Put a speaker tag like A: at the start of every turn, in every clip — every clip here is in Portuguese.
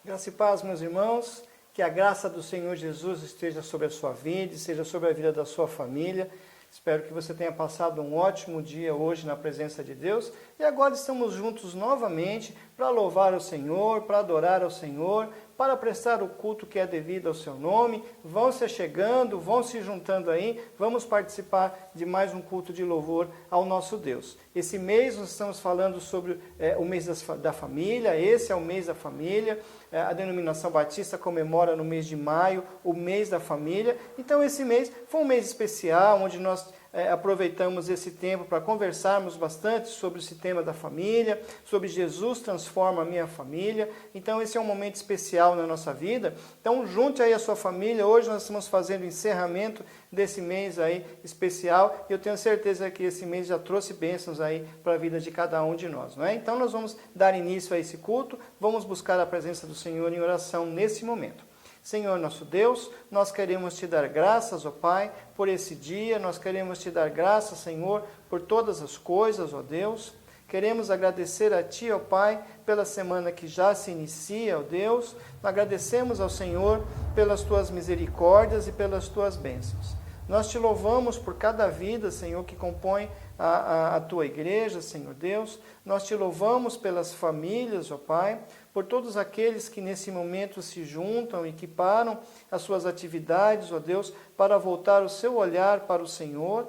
A: Graça e paz, meus irmãos, que a graça do Senhor Jesus esteja sobre a sua vida, esteja sobre a vida da sua família. Espero que você tenha passado um ótimo dia hoje na presença de Deus. E agora estamos juntos novamente para louvar o Senhor, para adorar ao Senhor, para prestar o culto que é devido ao seu nome. Vão se chegando, vão se juntando aí, vamos participar de mais um culto de louvor ao nosso Deus. Esse mês nós estamos falando sobre o mês da família, esse é o mês da família. A denominação batista comemora no mês de maio o mês da família. Então esse mês foi um mês especial, onde nós aproveitamos esse tempo para conversarmos bastante sobre esse tema da família, sobre Jesus transforma a minha família. Então esse é um momento especial na nossa vida. Então junte aí a sua família. Hoje nós estamos fazendo o encerramento desse mês aí especial, e eu tenho certeza que esse mês já trouxe bênçãos aí para a vida de cada um de nós, não é? Então nós vamos dar início a esse culto, vamos buscar a presença do Senhor em oração nesse momento. Senhor nosso Deus, nós queremos te dar graças, ó Pai, por esse dia, nós queremos te dar graças, Senhor, por todas as coisas, ó Deus. Queremos agradecer a Ti, ó Pai, pela semana que já se inicia, ó Deus. Agradecemos ao Senhor pelas Tuas misericórdias e pelas Tuas bênçãos. Nós te louvamos por cada vida, Senhor, que compõe a Tua igreja, Senhor Deus. Nós te louvamos pelas famílias, ó Pai, por todos aqueles que nesse momento se juntam e que param as suas atividades, ó Deus, para voltar o seu olhar para o Senhor.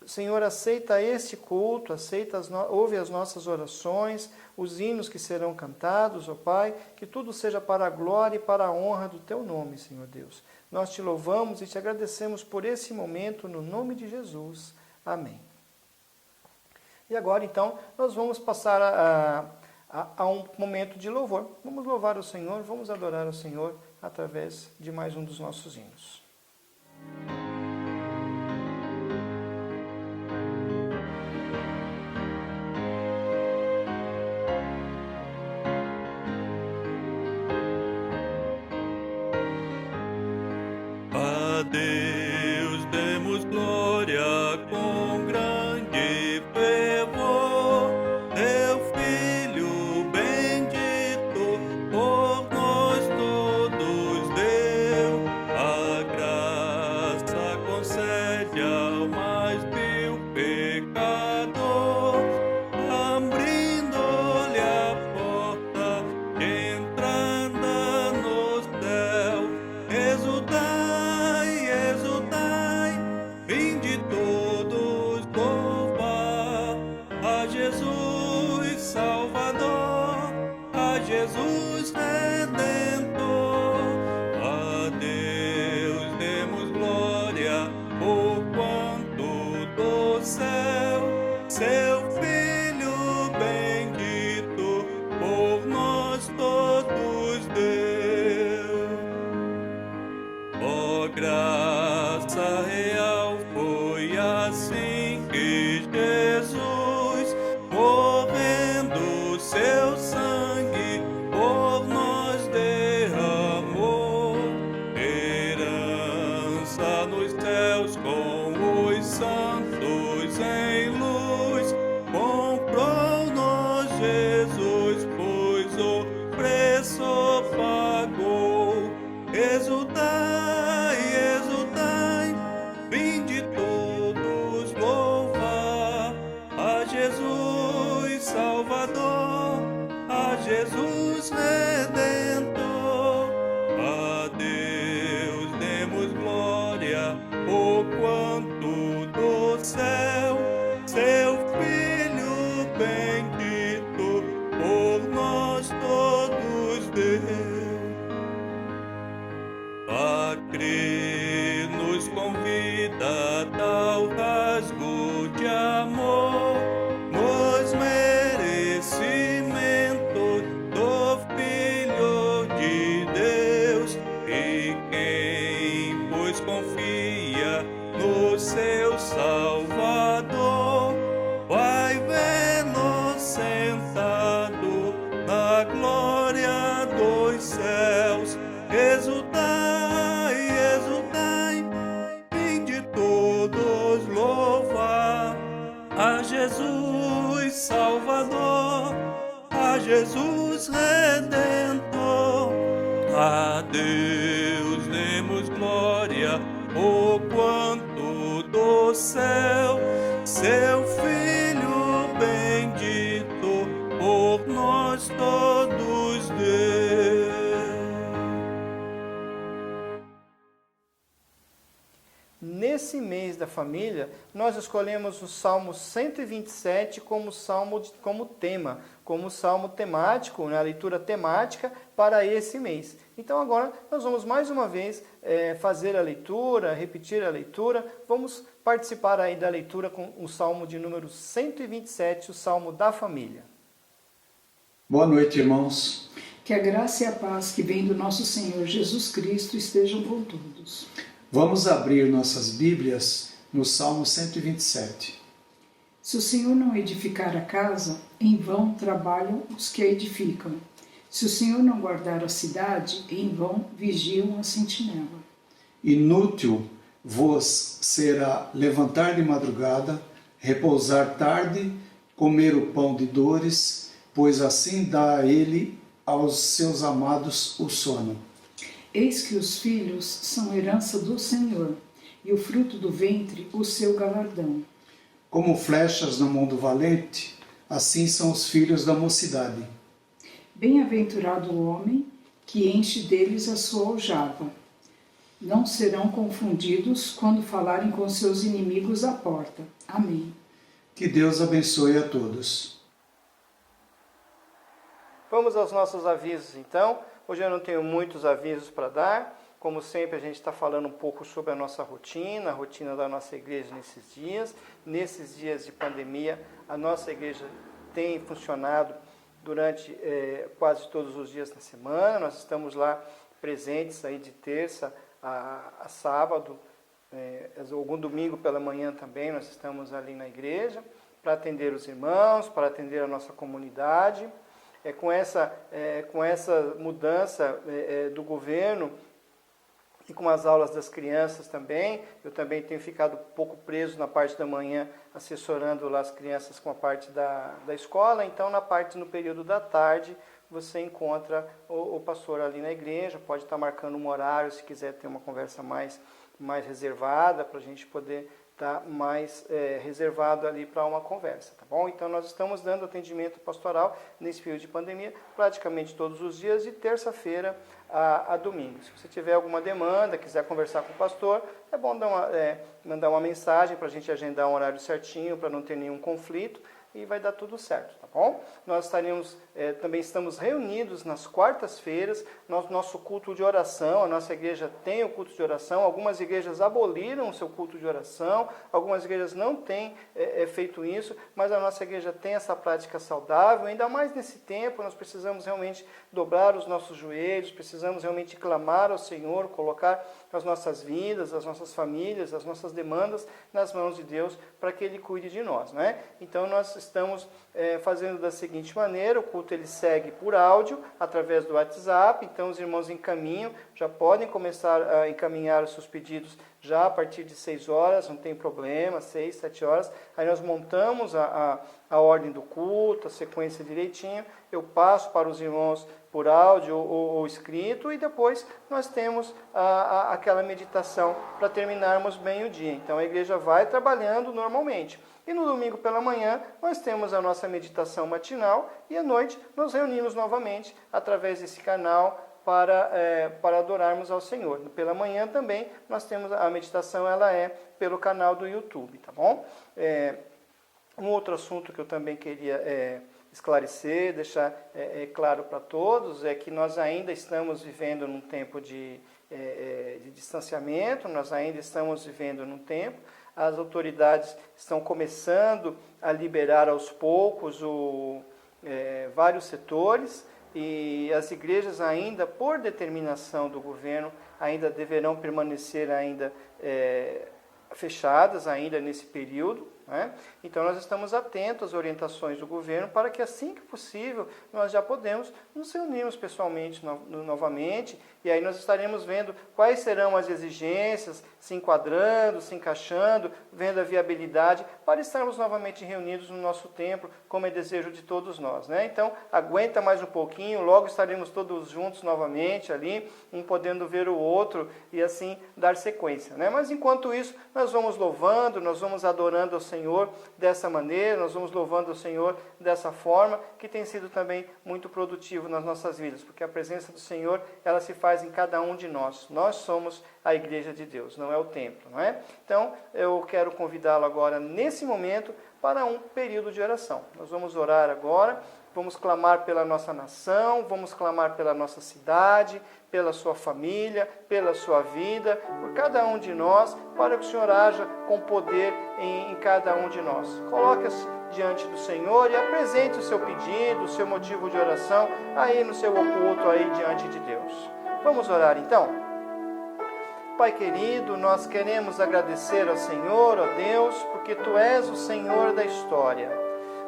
A: Senhor, aceita este culto, ouve as nossas orações, os hinos que serão cantados, ó Pai, que tudo seja para a glória e para a honra do Teu nome, Senhor Deus. Nós te louvamos e te agradecemos por esse momento, no nome de Jesus. Amém. E agora, então, nós vamos passar a um momento de louvor. Vamos louvar o Senhor, vamos adorar o Senhor através de mais um dos nossos hinos.
B: A Deus demos glória com grande fervor, Teu Filho bendito por nós todos deu. A graça concede ao mais vil pecador, abrindo-lhe a porta de entrada no céu. Exultai, vinde todos louvar a Jesus Salvador, a Jesus Redentor. A Deus demos glória, por quanto do céu seu Filho bendito por nós todos deu. Ó graça real, foi assim que Jesus, morrendo seu sangue, por nós derramou. Herança nos céus com os santos em luz, comprou-nos Jesus, pois o preço pagou. Exultai, vinde todos louvar a Jesus Salvador, a Jesus Redentor. A Deus demos glória, por quanto do céu seu Filho bendito por nós todos deu. A crer nos convida tal rasgo de amor, nos merecimentos do Filho de Deus. E quem, pois, confia no seu Salvador, vai vê-lo sentado na glória dos céus. Exultai, vinde todos louvar a Jesus Salvador, a Jesus Redentor. A Deus demos glória, o quanto do céu, seu Filho bendito, por nós todos deu.
A: Nesse mês da família, nós escolhemos o Salmo 127 como tema, como salmo temático, a leitura temática para esse mês. Então agora nós vamos mais uma vez fazer a leitura, repetir a leitura. Vamos participar aí da leitura com o Salmo de número 127, o Salmo da família.
C: Boa noite, irmãos.
D: Que a graça e a paz que vem do nosso Senhor Jesus Cristo estejam com todos.
C: Vamos abrir nossas Bíblias no Salmo 127.
D: Se o Senhor não edificar a casa, em vão trabalham os que a edificam. Se o Senhor não guardar a cidade, em vão vigiam a sentinela.
C: Inútil vos será levantar de madrugada, repousar tarde, comer o pão de dores, pois assim dá ele aos seus amados o sono.
D: Eis que os filhos são herança do Senhor, e o fruto do ventre o seu galardão.
C: Como flechas na mão do valente, assim são os filhos da mocidade.
D: Bem-aventurado o homem que enche deles a sua aljava. Não serão confundidos quando falarem com seus inimigos à porta. Amém.
C: Que Deus abençoe a todos.
A: Vamos aos nossos avisos então. Hoje eu não tenho muitos avisos para dar. Como sempre, a gente está falando um pouco sobre a nossa rotina, a rotina da nossa igreja nesses dias. Nesses dias de pandemia, a nossa igreja tem funcionado durante quase todos os dias da semana. Nós estamos lá presentes aí de terça a sábado, algum domingo pela manhã também nós estamos ali na igreja para atender os irmãos, para atender a nossa comunidade. Com essa mudança do governo e com as aulas das crianças também, eu também tenho ficado um pouco preso na parte da manhã, assessorando lá as crianças com a parte da escola. Então, no período da tarde, você encontra o pastor ali na igreja, pode estar marcando um horário, se quiser ter uma conversa mais reservada, para a gente poder estar mais reservado ali para uma conversa, tá bom? Então, nós estamos dando atendimento pastoral nesse período de pandemia, praticamente todos os dias, de terça-feira a domingo. Se você tiver alguma demanda, quiser conversar com o pastor, é bom mandar uma mensagem para a gente agendar um horário certinho, para não ter nenhum conflito, e vai dar tudo certo, tá bom? Nós também estamos reunidos nas quartas-feiras, nosso culto de oração. A nossa igreja tem o culto de oração, algumas igrejas aboliram o seu culto de oração, algumas igrejas não têm feito isso, mas a nossa igreja tem essa prática saudável. Ainda mais nesse tempo, nós precisamos realmente dobrar os nossos joelhos, precisamos realmente clamar ao Senhor, colocar as nossas vidas, as nossas famílias, as nossas demandas nas mãos de Deus, para que Ele cuide de nós, não é? Então, nós estamos fazendo da seguinte maneira: o culto ele segue por áudio, através do WhatsApp. Então, os irmãos já podem começar a encaminhar os seus pedidos já a partir de 6 horas, não tem problema, 6, 7 horas. Aí nós montamos a ordem do culto, a sequência direitinho. Eu passo para os irmãos por áudio ou escrito, e depois nós temos aquela meditação para terminarmos bem o dia. Então, a igreja vai trabalhando normalmente. E no domingo pela manhã, nós temos a nossa meditação matinal, e à noite nos reunimos novamente através desse canal para adorarmos ao Senhor. Pela manhã também nós temos a meditação, ela é pelo canal do YouTube, tá bom? Um outro assunto que eu também queria esclarecer, deixar claro para todos, é que nós ainda estamos vivendo num tempo de distanciamento, nós ainda estamos vivendo num tempo. As autoridades estão começando a liberar aos poucos vários setores, e as igrejas ainda, por determinação do governo, ainda deverão permanecer ainda fechadas ainda nesse período. né? Então nós estamos atentos às orientações do governo para que assim que possível nós já podemos nos reunirmos pessoalmente novamente, e aí nós estaremos vendo quais serão as exigências, se enquadrando, se encaixando, vendo a viabilidade para estarmos novamente reunidos no nosso templo, como é desejo de todos nós, né? Então aguenta mais um pouquinho, logo estaremos todos juntos novamente ali, um podendo ver o outro e assim dar sequência, né? Mas enquanto isso, nós vamos louvando, nós vamos adorando ao Senhor dessa maneira, nós vamos louvando ao Senhor dessa forma, que tem sido também muito produtivo nas nossas vidas, porque a presença do Senhor, ela se faz em cada um de nós. Nós somos a igreja de Deus, não é o templo, não é? Então, eu quero convidá-lo agora, nesse momento, para um período de oração. Nós vamos orar agora, vamos clamar pela nossa nação, vamos clamar pela nossa cidade, pela sua família, pela sua vida, por cada um de nós, para que o Senhor haja com poder em cada um de nós. Coloque-se diante do Senhor e apresente o seu pedido, o seu motivo de oração, aí no seu oculto, aí diante de Deus. Vamos orar então? Pai querido, nós queremos agradecer ao Senhor, ó Deus, porque Tu és o Senhor da história.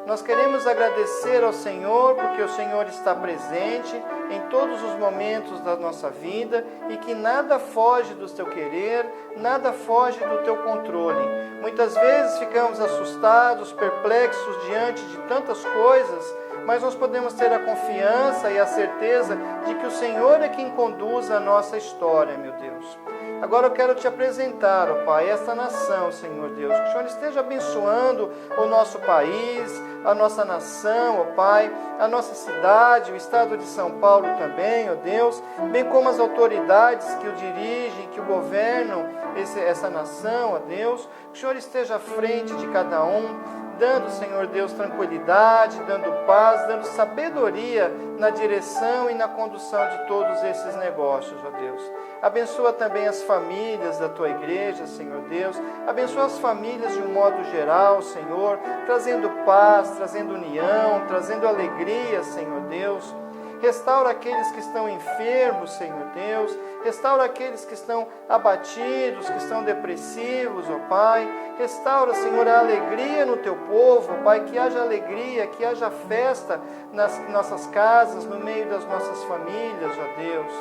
A: Nós queremos agradecer ao Senhor porque o Senhor está presente em todos os momentos da nossa vida e que nada foge do Teu querer, nada foge do Teu controle. Muitas vezes ficamos assustados, perplexos diante de tantas coisas, mas nós podemos ter a confiança e a certeza de que o Senhor é quem conduz a nossa história, meu Deus. Agora eu quero te apresentar, ó Pai, esta nação, Senhor Deus. Que o Senhor esteja abençoando o nosso país, a nossa nação, ó Pai, a nossa cidade, o estado de São Paulo também, ó Deus, bem como as autoridades que o dirigem, que o governam essa nação, ó Deus. Que o Senhor esteja à frente de cada um, dando, Senhor Deus, tranquilidade, dando paz, dando sabedoria na direção e na condução de todos esses negócios, ó Deus. Abençoa também as famílias da Tua igreja, Senhor Deus. Abençoa as famílias de um modo geral, Senhor, trazendo paz, trazendo união, trazendo alegria, Senhor Deus. Restaura aqueles que estão enfermos, Senhor Deus. Restaura aqueles que estão abatidos, que estão depressivos, ó Pai. Restaura, Senhor, a alegria no Teu povo, ó Pai. Que haja alegria, que haja festa nas nossas casas, no meio das nossas famílias, ó Deus.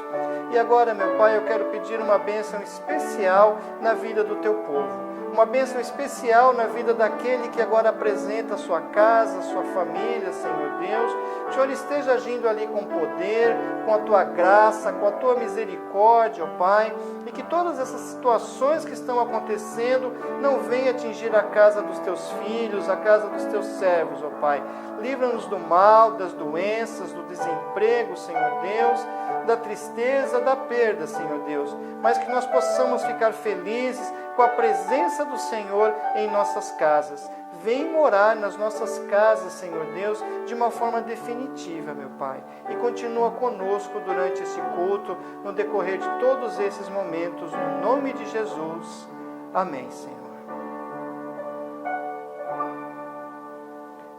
A: E agora, meu Pai, eu quero pedir uma bênção especial na vida do Teu povo. Uma bênção especial na vida daquele que agora apresenta a sua casa, a sua família, Senhor Deus. Que o Senhor esteja agindo ali com poder, com a Tua graça, com a Tua misericórdia, ó Pai. E que todas essas situações que estão acontecendo não venham atingir a casa dos Teus filhos, a casa dos Teus servos, ó Pai. Livra-nos do mal, das doenças, do desemprego, Senhor Deus, da tristeza, da perda, Senhor Deus. Mas que nós possamos ficar felizes com a presença do Senhor em nossas casas. Vem morar nas nossas casas, Senhor Deus, de uma forma definitiva, meu Pai. E continua conosco durante esse culto, no decorrer de todos esses momentos, no nome de Jesus. Amém, Senhor.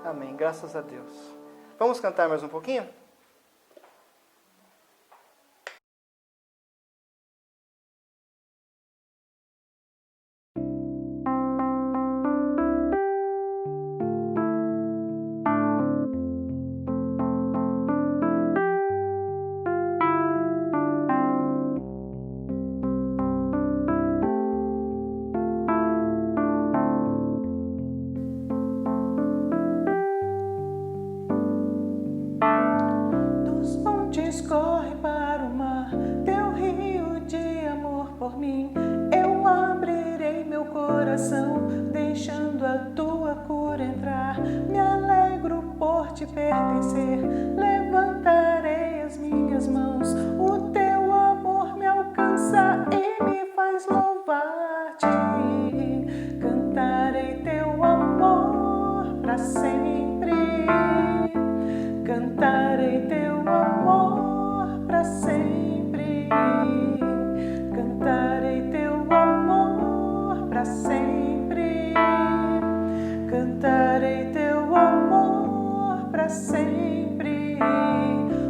A: Amém. Graças a Deus. Vamos cantar mais um pouquinho?
E: Corre para o mar, teu rio de amor por mim. Eu abrirei meu coração, deixando a tua cura entrar. Me alegro por te pertencer, levantarei as minhas mãos. O teu amor me alcança e me faz louvar-te. Cantarei teu amor para sempre. Cantarei teu amor para sempre. Cantarei teu amor para sempre. Cantarei teu amor para sempre.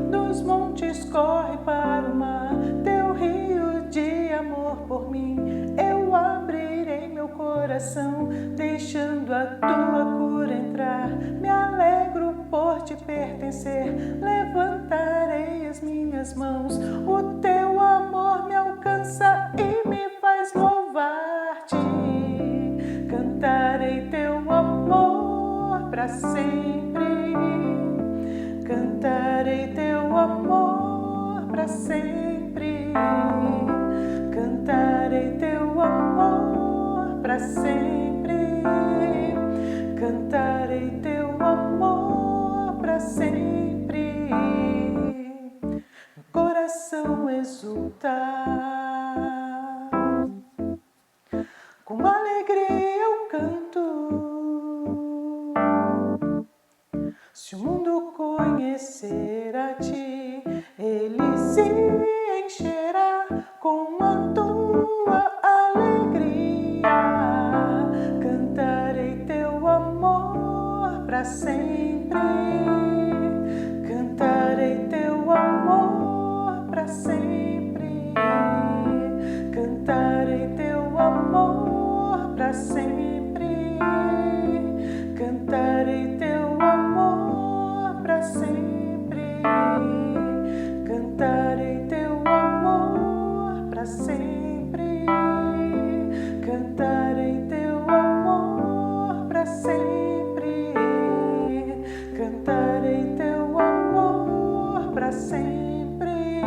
E: Dos montes corre para o mar, teu rio de amor por mim. Eu abrirei meu coração. coração, deixando a tua cura entrar. Me alegro por te pertencer, levantarei as minhas mãos. O teu amor me alcança e me faz louvar-te. Cantarei teu amor para sempre. Cantarei teu amor para sempre. Cantarei teu amor para sempre. Cantarei teu amor para sempre. Meu coração exulta, com alegria eu canto. Se o mundo conhecer a ti, ele se encherá com a tua alegria. Cantarei teu amor para sempre. Cantarei teu amor para sempre. Cantarei teu amor para sempre. Cantarei teu amor para sempre. Cantarei teu amor para sempre. Cantarei teu amor para sempre. Cantarei teu amor para sempre.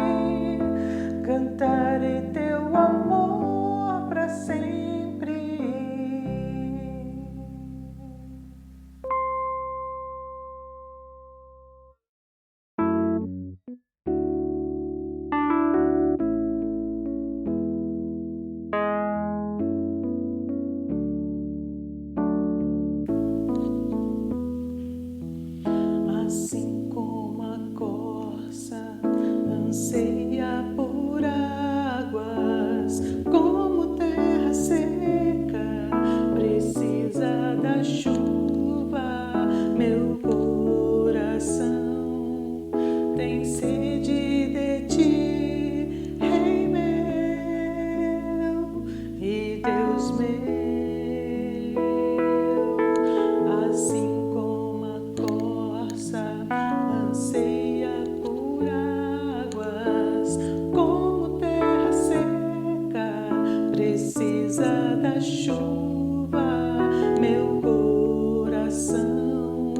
E: Cantarei teu amor para sempre. Assim como a corça anseia por águas, como terra seca precisa da chuva, meu coração tem sede de ti, Rei meu e Deus meu. Assim como a corça anseia por águas, como terra seca precisa da chuva, meu coração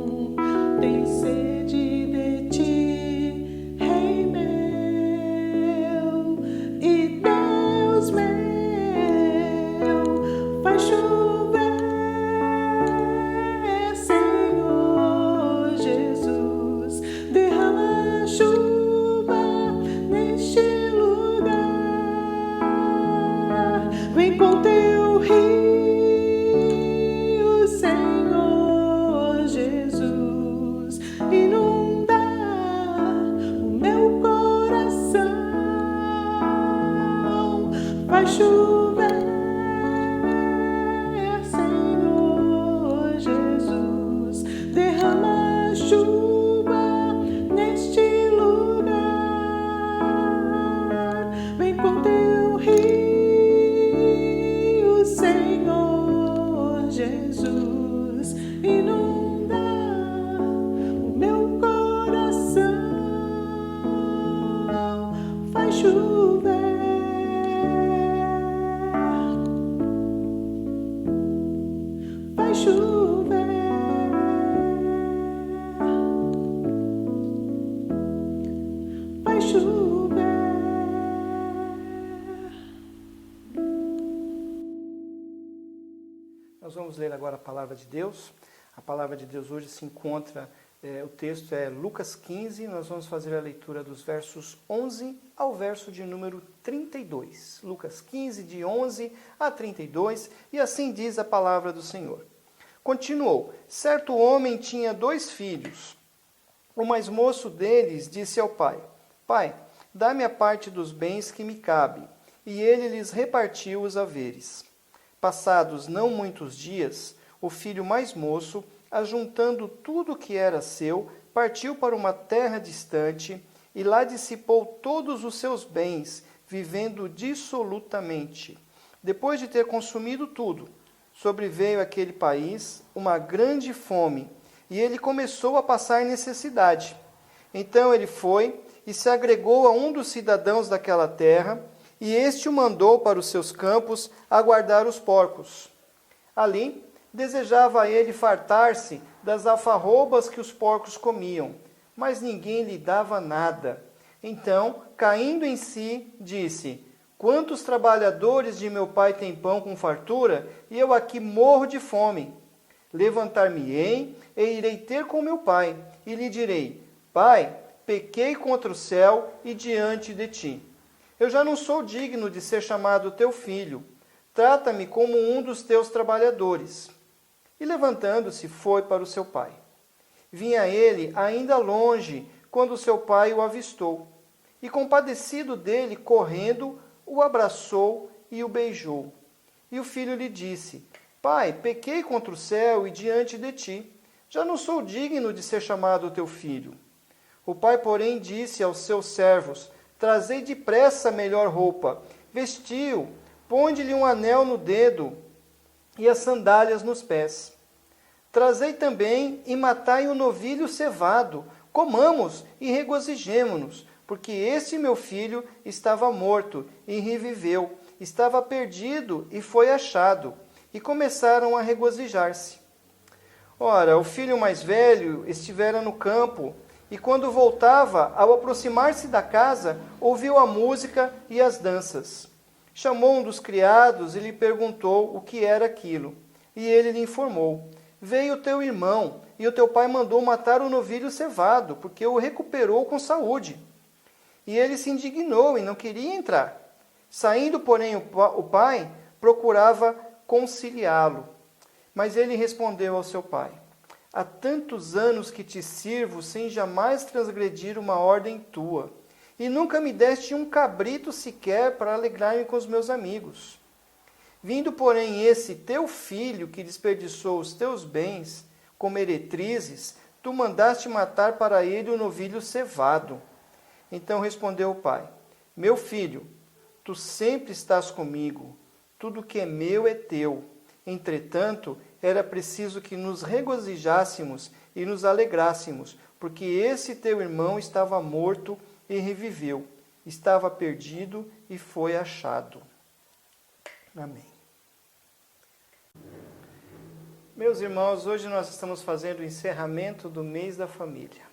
E: tem sede de ti, Rei meu e Deus meu. Faz chover, Senhor Jesus, derrama chuva neste lugar. Vem com teu rio, Senhor Jesus, inunda o meu coração. Faz chover, Senhor Jesus, derrama chuva neste lugar. Vem com teu rio, Senhor Jesus, inunda o meu coração. Faz chover, faz chover, faz chover.
A: Nós vamos ler agora a palavra de Deus. A palavra de Deus hoje se encontra, o texto é Lucas 15, nós vamos fazer a leitura dos versos 11 ao verso de número 32. Lucas 15, de 11 a 32, e assim diz a palavra do Senhor. Continuou: certo homem tinha 2 filhos. O mais moço deles disse ao pai: Pai, dá-me a parte dos bens que me cabe. E ele lhes repartiu os haveres. Passados não muitos dias, o filho mais moço, ajuntando tudo o que era seu, partiu para uma terra distante e lá dissipou todos os seus bens, vivendo dissolutamente. Depois de ter consumido tudo, sobreveio àquele país uma grande fome, e ele começou a passar necessidade. Então ele foi e se agregou a um dos cidadãos daquela terra, e este o mandou para os seus campos a guardar os porcos. Ali desejava ele fartar-se das alfarrobas que os porcos comiam, mas ninguém lhe dava nada. Então, caindo em si, disse: quantos trabalhadores de meu pai têm pão com fartura, e eu aqui morro de fome? Levantar-me-ei e irei ter com meu pai, e lhe direi: Pai, pequei contra o céu e diante de ti. Eu já não sou digno de ser chamado teu filho. Trata-me como um dos teus trabalhadores. E levantando-se, foi para o seu pai. Vinha ele ainda longe, quando seu pai o avistou. E compadecido dele, correndo, o abraçou e o beijou. E o filho lhe disse: Pai, pequei contra o céu e diante de ti. Já não sou digno de ser chamado teu filho. O pai, porém, disse aos seus servos: Trazei depressa a melhor roupa, vestiu, ponde-lhe um anel no dedo e as sandálias nos pés. Trazei também e matai um novilho cevado, comamos e regozijemo-nos, porque este meu filho estava morto e reviveu, estava perdido e foi achado. E começaram a regozijar-se. Ora, o filho mais velho estivera no campo, e quando voltava, ao aproximar-se da casa, ouviu a música e as danças. Chamou um dos criados e lhe perguntou o que era aquilo. E ele lhe informou: Veio teu irmão, e o teu pai mandou matar o novilho cevado, porque o recuperou com saúde. E ele se indignou e não queria entrar. Saindo, porém, o pai procurava conciliá-lo. Mas ele respondeu ao seu pai: Há tantos anos que te sirvo sem jamais transgredir uma ordem tua, e nunca me deste um cabrito sequer para alegrar-me com os meus amigos. Vindo, porém, esse teu filho que desperdiçou os teus bens com meretrizes, tu mandaste matar para ele o novilho cevado. Então respondeu o pai: Meu filho, tu sempre estás comigo, tudo que é meu é teu. Entretanto, era preciso que nos regozijássemos e nos alegrássemos, porque esse teu irmão estava morto e reviveu, estava perdido e foi achado. Amém. Meus irmãos, hoje nós estamos fazendo o encerramento do mês da família.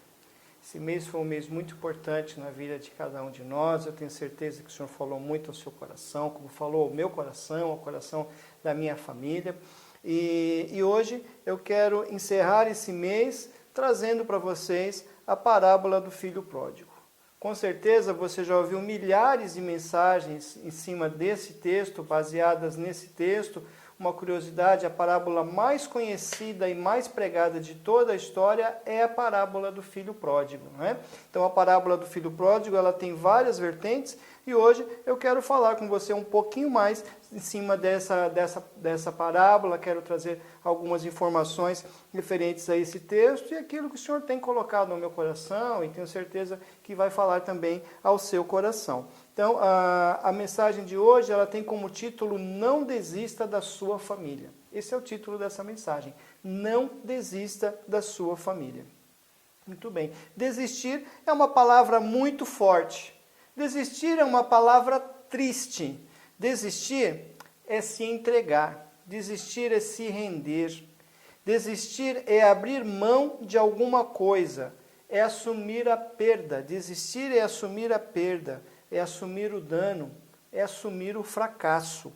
A: Esse mês foi um mês muito importante na vida de cada um de nós. Eu tenho certeza que o Senhor falou muito ao seu coração, como falou ao meu coração, ao coração da minha família. E hoje eu quero encerrar esse mês trazendo para vocês a parábola do filho pródigo. Com certeza você já ouviu milhares de mensagens em cima desse texto, baseadas nesse texto. Uma curiosidade, a parábola mais conhecida e mais pregada de toda a história é a parábola do filho pródigo, não é? Então a parábola do filho pródigo, ela tem várias vertentes, e hoje eu quero falar com você um pouquinho mais em cima dessa parábola. Quero trazer algumas informações referentes a esse texto e aquilo que o Senhor tem colocado no meu coração, e tenho certeza que vai falar também ao seu coração. Então, a mensagem de hoje, ela tem como título: Não desista da sua família. Esse é o título dessa mensagem. Não desista da sua família. Muito bem. Desistir é uma palavra muito forte. Desistir é uma palavra triste. Desistir é se entregar. Desistir é se render. Desistir é abrir mão de alguma coisa. É assumir a perda. Desistir é assumir a perda. É assumir o dano, é assumir o fracasso.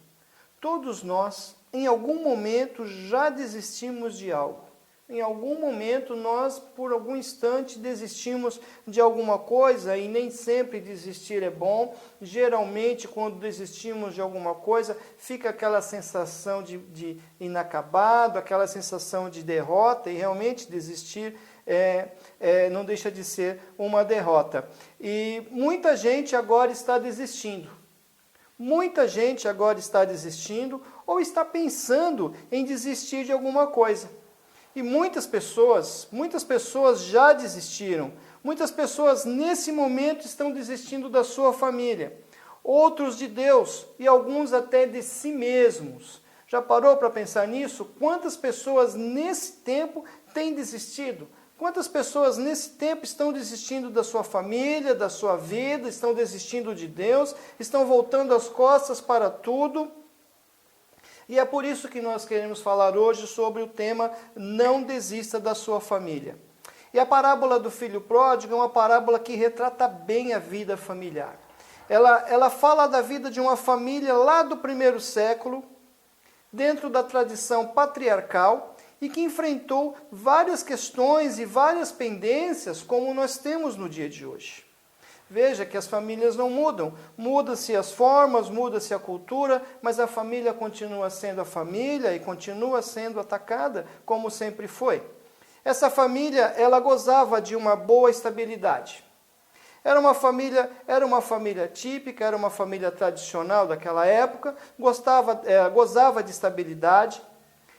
A: Todos nós, em algum momento, já desistimos de algo. Em algum momento, nós, por algum instante, desistimos de alguma coisa, e nem sempre desistir é bom. Geralmente, quando desistimos de alguma coisa, fica aquela sensação de inacabado, aquela sensação de derrota, e realmente desistir não deixa de ser uma derrota. E muita gente agora está desistindo. Muita gente agora está desistindo ou está pensando em desistir de alguma coisa. E muitas pessoas já desistiram. Muitas pessoas nesse momento estão desistindo da sua família. Outros de Deus e alguns até de si mesmos. Já parou para pensar nisso? Quantas pessoas nesse tempo têm desistido? Quantas pessoas nesse tempo estão desistindo da sua família, da sua vida, estão desistindo de Deus, estão voltando as costas para tudo? E é por isso que nós queremos falar hoje sobre o tema Não Desista da Sua Família. E a parábola do filho pródigo é uma parábola que retrata bem a vida familiar. Ela fala da vida de uma família lá do primeiro século, dentro da tradição patriarcal, e que enfrentou várias questões e várias pendências, como nós temos no dia de hoje. Veja que as famílias não mudam, muda-se as formas, muda-se a cultura, mas a família continua sendo a família e continua sendo atacada como sempre foi. Essa família, ela gozava de uma boa estabilidade. Era uma família típica, era uma família tradicional daquela época, gozava de estabilidade,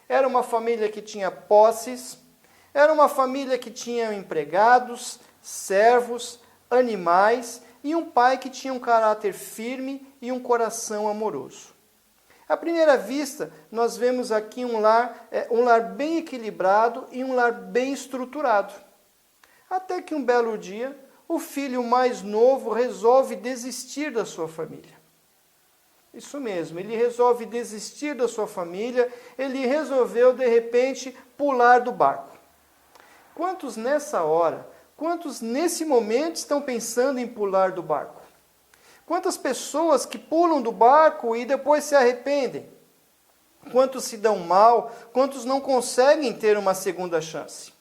A: era uma família que tinha posses, era uma família que tinha empregados, servos, animais e um pai que tinha um caráter firme e um coração amoroso. À primeira vista, nós vemos aqui um lar bem equilibrado e um lar bem estruturado. Até que um belo dia, o filho mais novo resolve desistir da sua família. Isso mesmo, ele resolve desistir da sua família, ele resolveu, de repente, pular do barco. Quantos nessa hora, quantos nesse momento estão pensando em pular do barco? Quantas pessoas que pulam do barco e depois se arrependem? Quantos se dão mal? Quantos não conseguem ter uma segunda chance?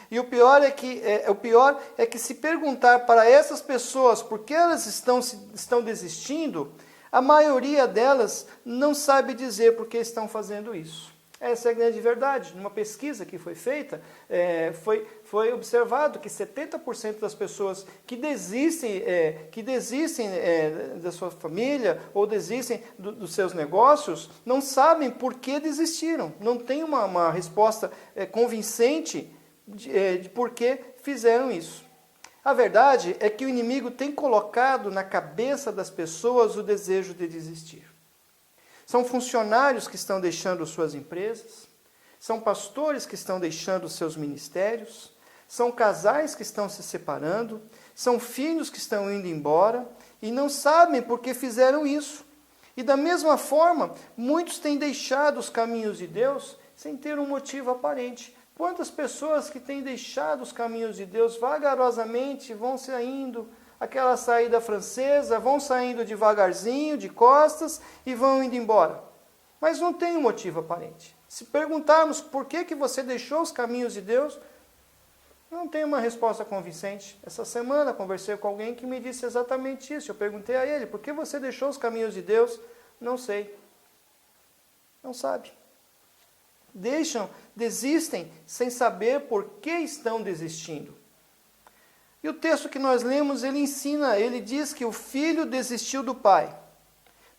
A: E o pior é que se perguntar para essas pessoas por que elas estão desistindo, a maioria delas não sabe dizer por que estão fazendo isso. Essa é a grande verdade. Numa pesquisa que foi feita, foi observado que 70% das pessoas que desistem da sua família ou desistem dos seus negócios, não sabem por que desistiram. Não tem uma resposta convincente de por que fizeram isso. A verdade é que o inimigo tem colocado na cabeça das pessoas o desejo de desistir. São funcionários que estão deixando suas empresas, são pastores que estão deixando seus ministérios, são casais que estão se separando, são filhos que estão indo embora e não sabem por que fizeram isso. E da mesma forma, muitos têm deixado os caminhos de Deus sem ter um motivo aparente. Quantas pessoas que têm deixado os caminhos de Deus vagarosamente vão saindo, aquela saída francesa, vão saindo devagarzinho, de costas e vão indo embora. Mas não tem um motivo aparente. Se perguntarmos por que você deixou os caminhos de Deus, não tem uma resposta convincente. Essa semana conversei com alguém que me disse exatamente isso. Eu perguntei a ele, por que você deixou os caminhos de Deus? Não sei. Não sabe. Desistem sem saber por que estão desistindo. E o texto que nós lemos, ele diz que o filho desistiu do pai,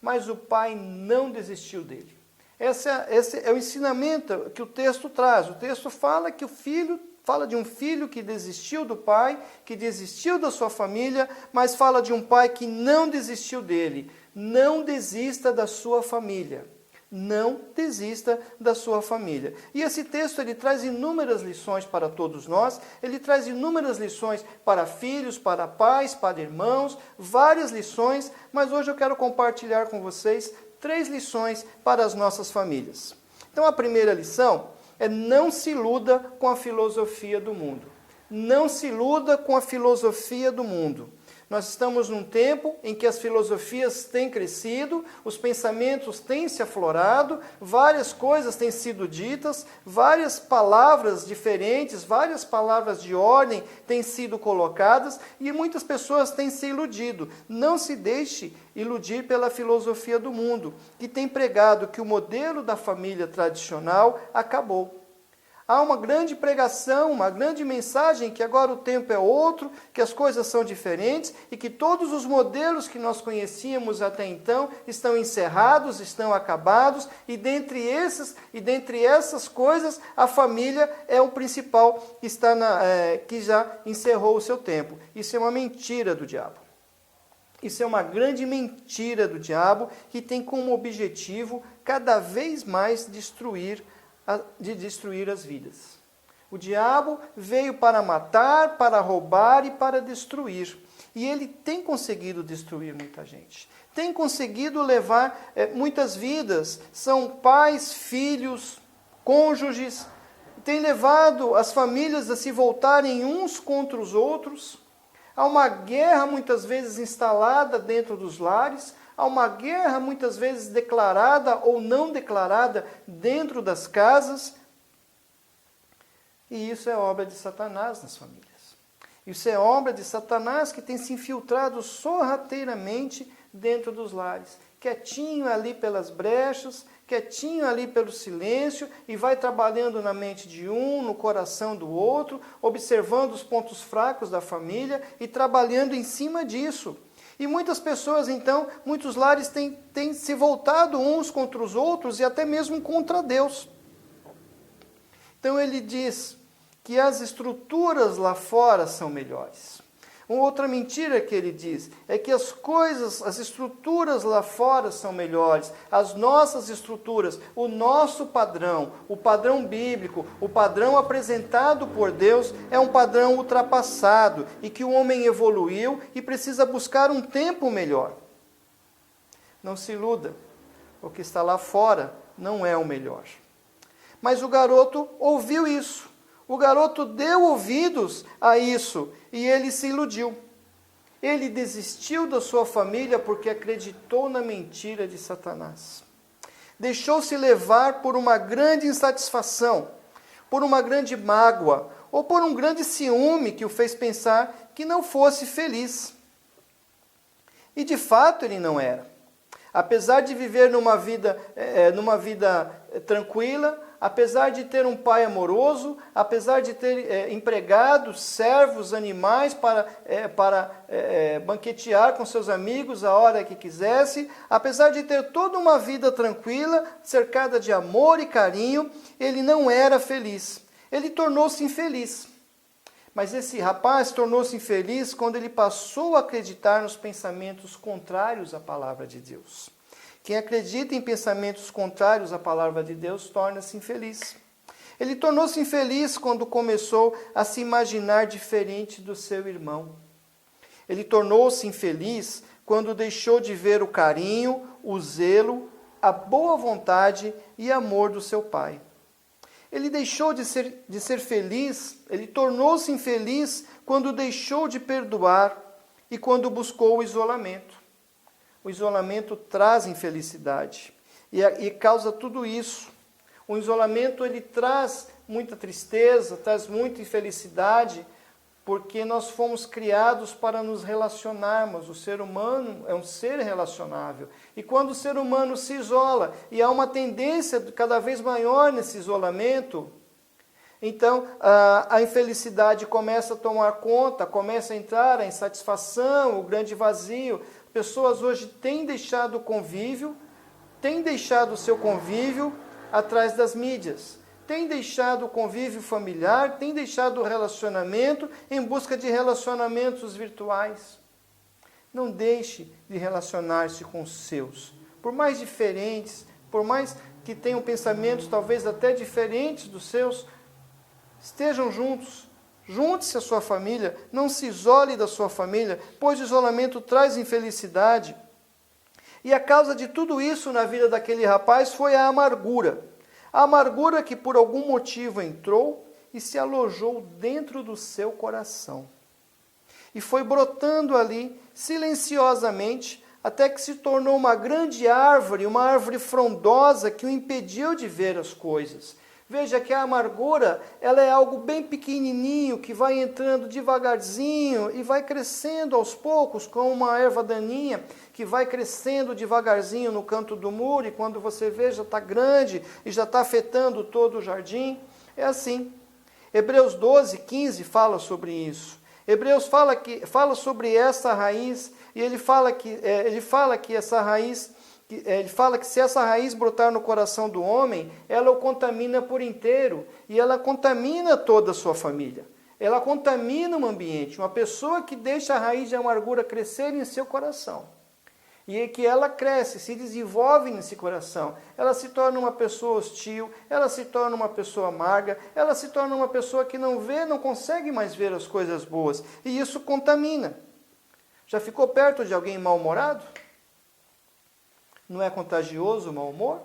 A: mas o pai não desistiu dele. Esse é o ensinamento que o texto traz. O texto fala de um filho que desistiu do pai, que desistiu da sua família, mas fala de um pai que não desistiu dele. Não desista da sua família. Não desista da sua família. E esse texto ele traz inúmeras lições para todos nós, ele traz inúmeras lições para filhos, para pais, para irmãos, várias lições, mas hoje eu quero compartilhar com vocês 3 lições para as nossas famílias. Então a primeira lição é: não se iluda com a filosofia do mundo. Não se iluda com a filosofia do mundo. Nós estamos num tempo em que as filosofias têm crescido, os pensamentos têm se aflorado, várias coisas têm sido ditas, várias palavras diferentes, várias palavras de ordem têm sido colocadas e muitas pessoas têm se iludido. Não se deixe iludir pela filosofia do mundo, que tem pregado que o modelo da família tradicional acabou. Há uma grande pregação, uma grande mensagem que agora o tempo é outro, que as coisas são diferentes e que todos os modelos que nós conhecíamos até então estão encerrados, estão acabados e dentre essas coisas a família é o principal que já encerrou o seu tempo. Isso é uma mentira do diabo. Isso é uma grande mentira do diabo que tem como objetivo cada vez mais destruir as vidas. O diabo veio para matar, para roubar e para destruir. E ele tem conseguido destruir muita gente. Tem conseguido levar muitas vidas. São pais, filhos, cônjuges. Tem levado as famílias a se voltarem uns contra os outros. Há uma guerra muitas vezes instalada dentro dos lares. Há uma guerra muitas vezes declarada ou não declarada dentro das casas. E isso é obra de Satanás nas famílias. Isso é obra de Satanás que tem se infiltrado sorrateiramente dentro dos lares. Quietinho ali pelas brechas, quietinho ali pelo silêncio, e vai trabalhando na mente de um, no coração do outro, observando os pontos fracos da família e trabalhando em cima disso. E muitas pessoas, então, muitos lares têm se voltado uns contra os outros e até mesmo contra Deus. Então ele diz que as estruturas lá fora são melhores. Uma outra mentira que ele diz é que as estruturas lá fora são melhores. As nossas estruturas, o nosso padrão, o padrão bíblico, o padrão apresentado por Deus é um padrão ultrapassado e que o homem evoluiu e precisa buscar um tempo melhor. Não se iluda, o que está lá fora não é o melhor. Mas o garoto ouviu isso. O garoto deu ouvidos a isso e ele se iludiu. Ele desistiu da sua família porque acreditou na mentira de Satanás. Deixou-se levar por uma grande insatisfação, por uma grande mágoa ou por um grande ciúme que o fez pensar que não fosse feliz. E de fato ele não era. Apesar de viver numa vida tranquila, apesar de ter um pai amoroso, apesar de ter empregados, servos, animais para banquetear com seus amigos a hora que quisesse, apesar de ter toda uma vida tranquila, cercada de amor e carinho, ele não era feliz. Ele tornou-se infeliz. Mas esse rapaz tornou-se infeliz quando ele passou a acreditar nos pensamentos contrários à palavra de Deus. Quem acredita em pensamentos contrários à palavra de Deus torna-se infeliz. Ele tornou-se infeliz quando começou a se imaginar diferente do seu irmão. Ele tornou-se infeliz quando deixou de ver o carinho, o zelo, a boa vontade e amor do seu pai. Ele deixou de ser feliz, ele tornou-se infeliz quando deixou de perdoar e quando buscou o isolamento. O isolamento traz infelicidade e causa tudo isso. O isolamento ele traz muita tristeza, traz muita infelicidade, porque nós fomos criados para nos relacionarmos. O ser humano é um ser relacionável. E quando o ser humano se isola, e há uma tendência cada vez maior nesse isolamento, então a infelicidade começa a tomar conta, começa a entrar a insatisfação, o grande vazio. Pessoas hoje têm deixado o convívio, têm deixado o seu convívio atrás das mídias. Tem deixado o convívio familiar, tem deixado o relacionamento em busca de relacionamentos virtuais. Não deixe de relacionar-se com os seus. Por mais diferentes, por mais que tenham pensamentos talvez até diferentes dos seus, estejam juntos. Junte-se à sua família, não se isole da sua família, pois o isolamento traz infelicidade. E a causa de tudo isso na vida daquele rapaz foi a amargura. A amargura que por algum motivo entrou e se alojou dentro do seu coração. E foi brotando ali, silenciosamente, até que se tornou uma grande árvore, uma árvore frondosa que o impediu de ver as coisas. Veja que a amargura, ela é algo bem pequenininho, que vai entrando devagarzinho e vai crescendo aos poucos, como uma erva daninha, que vai crescendo devagarzinho no canto do muro, e quando você vê, já está grande e já está afetando todo o jardim. É assim. Hebreus 12, 15 fala sobre isso. Hebreus fala sobre essa raiz, e ele fala que essa raiz... Ele fala que se essa raiz brotar no coração do homem, ela o contamina por inteiro, e ela contamina toda a sua família. ela contamina o ambiente. Uma pessoa que deixa a raiz de amargura crescer em seu coração, e que ela cresce, se desenvolve nesse coração, ela se torna uma pessoa hostil, ela se torna uma pessoa amarga, ela se torna uma pessoa que não consegue mais ver as coisas boas, e isso contamina. Já ficou perto de alguém mal-humorado? Não é contagioso o mau humor?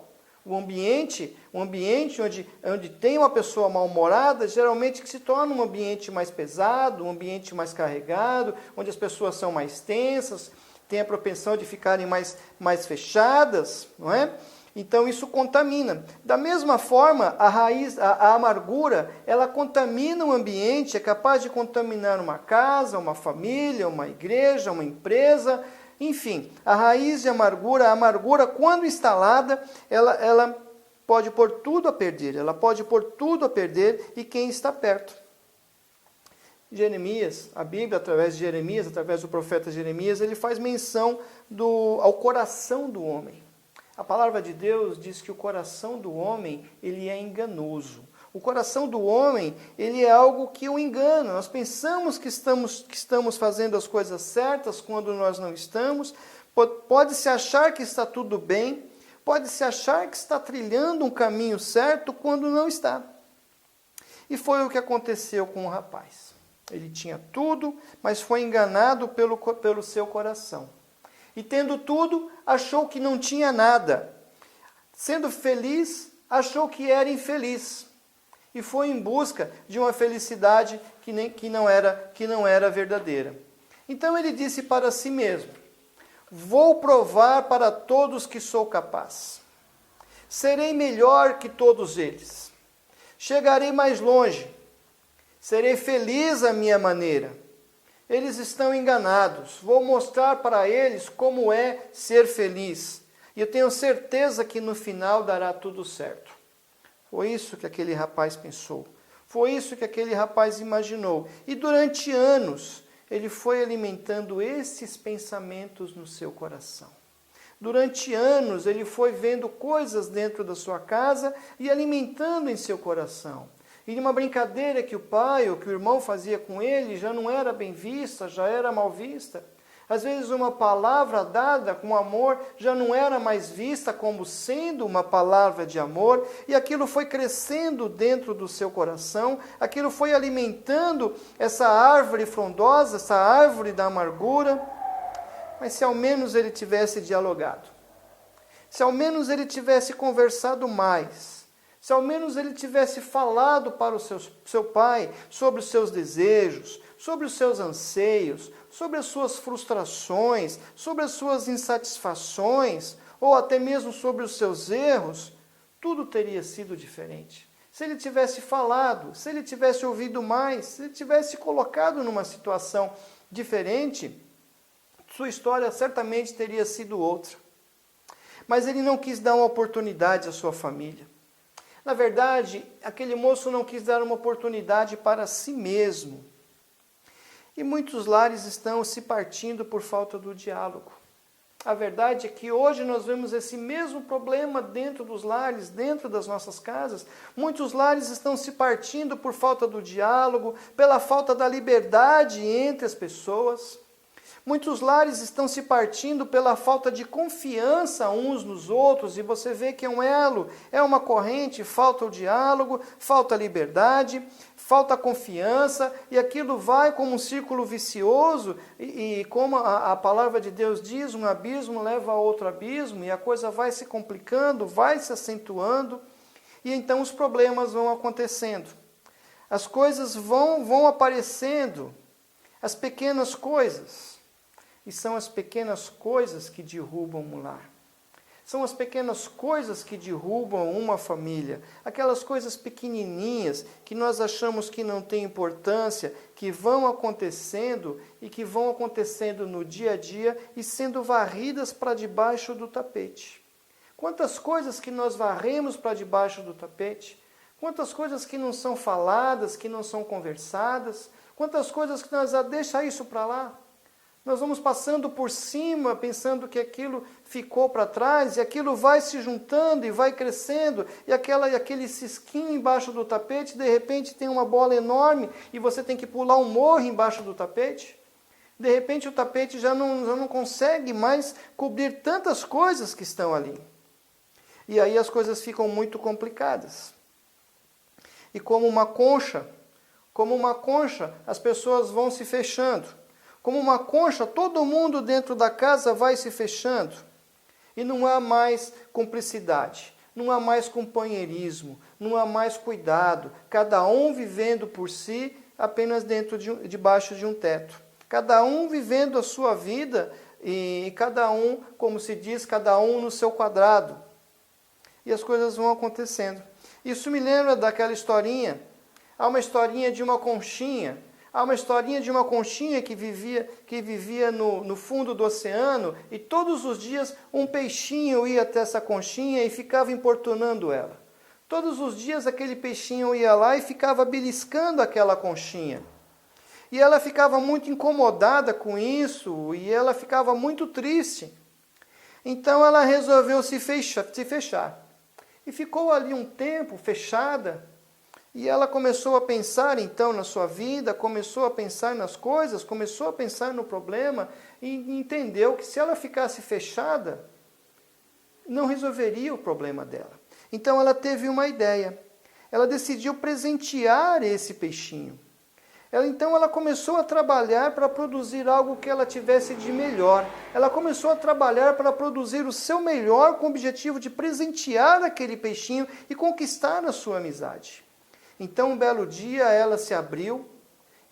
A: O ambiente onde tem uma pessoa mal-humorada, geralmente que se torna um ambiente mais pesado, um ambiente mais carregado, onde as pessoas são mais tensas, têm a propensão de ficarem mais fechadas, não é? Então isso contamina. Da mesma forma, a amargura, ela contamina o ambiente, é capaz de contaminar uma casa, uma família, uma igreja, uma empresa. Enfim, a raiz de amargura, a amargura, quando instalada, ela pode pôr tudo a perder. Ela pode pôr tudo a perder e quem está perto. Jeremias, a Bíblia, através de Jeremias, através do profeta Jeremias, ele faz menção ao coração do homem. A palavra de Deus diz que o coração do homem, ele é enganoso. O coração do homem, ele é algo que o engana. Nós pensamos que estamos fazendo as coisas certas quando nós não estamos. Pode-se achar que está tudo bem. Pode-se achar que está trilhando um caminho certo quando não está. E foi o que aconteceu com o rapaz. Ele tinha tudo, mas foi enganado pelo seu coração. E tendo tudo, achou que não tinha nada. Sendo feliz, achou que era infeliz. E foi em busca de uma felicidade que não era verdadeira. Então ele disse para si mesmo: vou provar para todos que sou capaz. Serei melhor que todos eles. Chegarei mais longe. Serei feliz à minha maneira. Eles estão enganados. Vou mostrar para eles como é ser feliz. E eu tenho certeza que no final dará tudo certo. Foi isso que aquele rapaz pensou. Foi isso que aquele rapaz imaginou. E durante anos, ele foi alimentando esses pensamentos no seu coração. Durante anos, ele foi vendo coisas dentro da sua casa e alimentando em seu coração. E uma brincadeira que o pai ou que o irmão fazia com ele já não era bem vista, já era mal vista. Às vezes uma palavra dada com amor já não era mais vista como sendo uma palavra de amor, e aquilo foi crescendo dentro do seu coração, aquilo foi alimentando essa árvore frondosa, essa árvore da amargura. Mas se ao menos ele tivesse dialogado, se ao menos ele tivesse conversado mais, se ao menos ele tivesse falado para o seu pai sobre os seus desejos, sobre os seus anseios, sobre as suas frustrações, sobre as suas insatisfações, ou até mesmo sobre os seus erros, tudo teria sido diferente. Se ele tivesse falado, se ele tivesse ouvido mais, se ele tivesse colocado numa situação diferente, sua história certamente teria sido outra. Mas ele não quis dar uma oportunidade à sua família. Na verdade, aquele moço não quis dar uma oportunidade para si mesmo. E muitos lares estão se partindo por falta do diálogo. A verdade é que hoje nós vemos esse mesmo problema dentro dos lares, dentro das nossas casas. Muitos lares estão se partindo por falta do diálogo, pela falta da liberdade entre as pessoas. Muitos lares estão se partindo pela falta de confiança uns nos outros, e você vê que é um elo, é uma corrente, falta o diálogo, falta a liberdade, falta a confiança, e aquilo vai como um círculo vicioso, e como a palavra de Deus diz, um abismo leva a outro abismo, e a coisa vai se complicando, vai se acentuando, e então os problemas vão acontecendo. As coisas vão aparecendo, as pequenas coisas. E são as pequenas coisas que derrubam um lar. São as pequenas coisas que derrubam uma família. Aquelas coisas pequenininhas que nós achamos que não têm importância, que vão acontecendo e que vão acontecendo no dia a dia e sendo varridas para debaixo do tapete. Quantas coisas que nós varremos para debaixo do tapete? Quantas coisas que não são faladas, que não são conversadas? Quantas coisas que nós deixa isso para lá? Nós vamos passando por cima, pensando que aquilo ficou para trás, e aquilo vai se juntando e vai crescendo, e aquele cisquinho embaixo do tapete, de repente tem uma bola enorme, e você tem que pular um morro embaixo do tapete. De repente o tapete já não consegue mais cobrir tantas coisas que estão ali. E aí as coisas ficam muito complicadas. E como uma concha, as pessoas vão se fechando. Como uma concha, todo mundo dentro da casa vai se fechando. E não há mais cumplicidade, não há mais companheirismo, não há mais cuidado. Cada um vivendo por si, apenas debaixo de um teto. Cada um vivendo a sua vida e cada um, como se diz, cada um no seu quadrado. E as coisas vão acontecendo. Isso me lembra daquela historinha. Há uma historinha de uma conchinha. Há uma historinha de uma conchinha que vivia no fundo do oceano, e todos os dias um peixinho ia até essa conchinha e ficava importunando ela. Todos os dias aquele peixinho ia lá e ficava beliscando aquela conchinha. E ela ficava muito incomodada com isso, e ela ficava muito triste. Então ela resolveu se fechar. E ficou ali um tempo fechada. E ela começou a pensar então na sua vida, começou a pensar nas coisas, começou a pensar no problema e entendeu que se ela ficasse fechada, não resolveria o problema dela. Então ela teve uma ideia. Ela decidiu presentear esse peixinho. Então ela começou a trabalhar para produzir algo que ela tivesse de melhor. Ela começou a trabalhar para produzir o seu melhor com o objetivo de presentear aquele peixinho e conquistar a sua amizade. Então, um belo dia, ela se abriu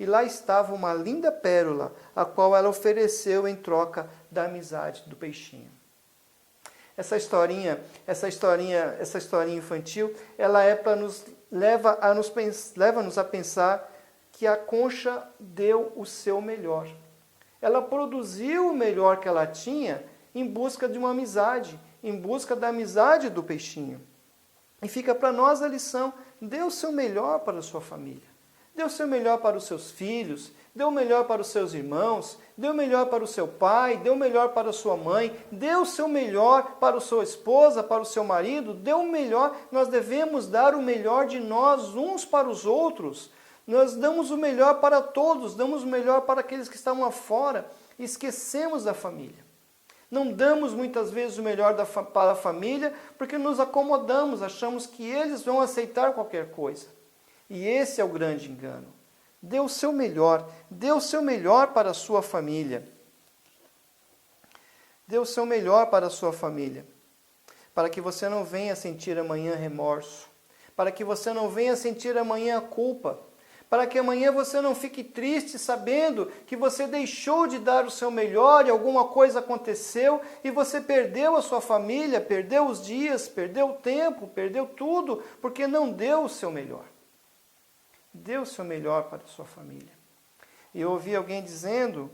A: e lá estava uma linda pérola, a qual ela ofereceu em troca da amizade do peixinho. Essa historinha infantil, ela leva-nos a pensar que a concha deu o seu melhor. Ela produziu o melhor que ela tinha em busca de uma amizade, em busca da amizade do peixinho. E fica para nós a lição: dê o seu melhor para a sua família. Dê o seu melhor para os seus filhos, dê o melhor para os seus irmãos, dê o melhor para o seu pai, dê o melhor para a sua mãe, dê o seu melhor para a sua esposa, para o seu marido, dê o melhor. Nós devemos dar o melhor de nós uns para os outros. Nós damos o melhor para todos, damos o melhor para aqueles que estão lá fora e esquecemos da família. Não damos muitas vezes o melhor para a família porque nos acomodamos, achamos que eles vão aceitar qualquer coisa. E esse é o grande engano. Dê o seu melhor para a sua família. Dê o seu melhor para a sua família, para que você não venha sentir amanhã remorso, para que você não venha sentir amanhã culpa, para que amanhã você não fique triste sabendo que você deixou de dar o seu melhor e alguma coisa aconteceu e você perdeu a sua família, perdeu os dias, perdeu o tempo, perdeu tudo, porque não deu o seu melhor. Dê o seu melhor para a sua família. E eu ouvi alguém dizendo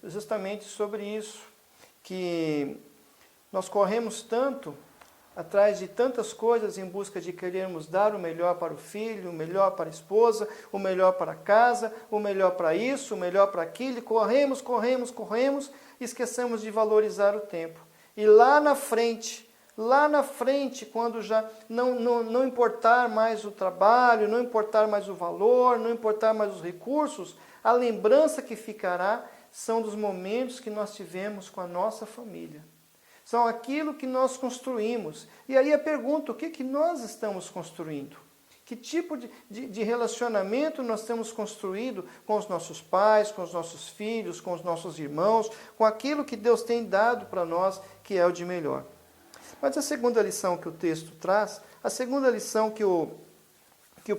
A: justamente sobre isso, que nós corremos tanto atrás de tantas coisas em busca de querermos dar o melhor para o filho, o melhor para a esposa, o melhor para a casa, o melhor para isso, o melhor para aquilo, e corremos, e esquecemos de valorizar o tempo. E lá na frente, quando já não importar mais o trabalho, não importar mais o valor, não importar mais os recursos, a lembrança que ficará são dos momentos que nós tivemos com a nossa família. São aquilo que nós construímos. E aí a pergunta: o que nós estamos construindo? Que tipo de relacionamento nós temos construído com os nossos pais, com os nossos filhos, com os nossos irmãos, com aquilo que Deus tem dado para nós, que é o de melhor? Mas a segunda lição que o texto traz, a segunda lição que o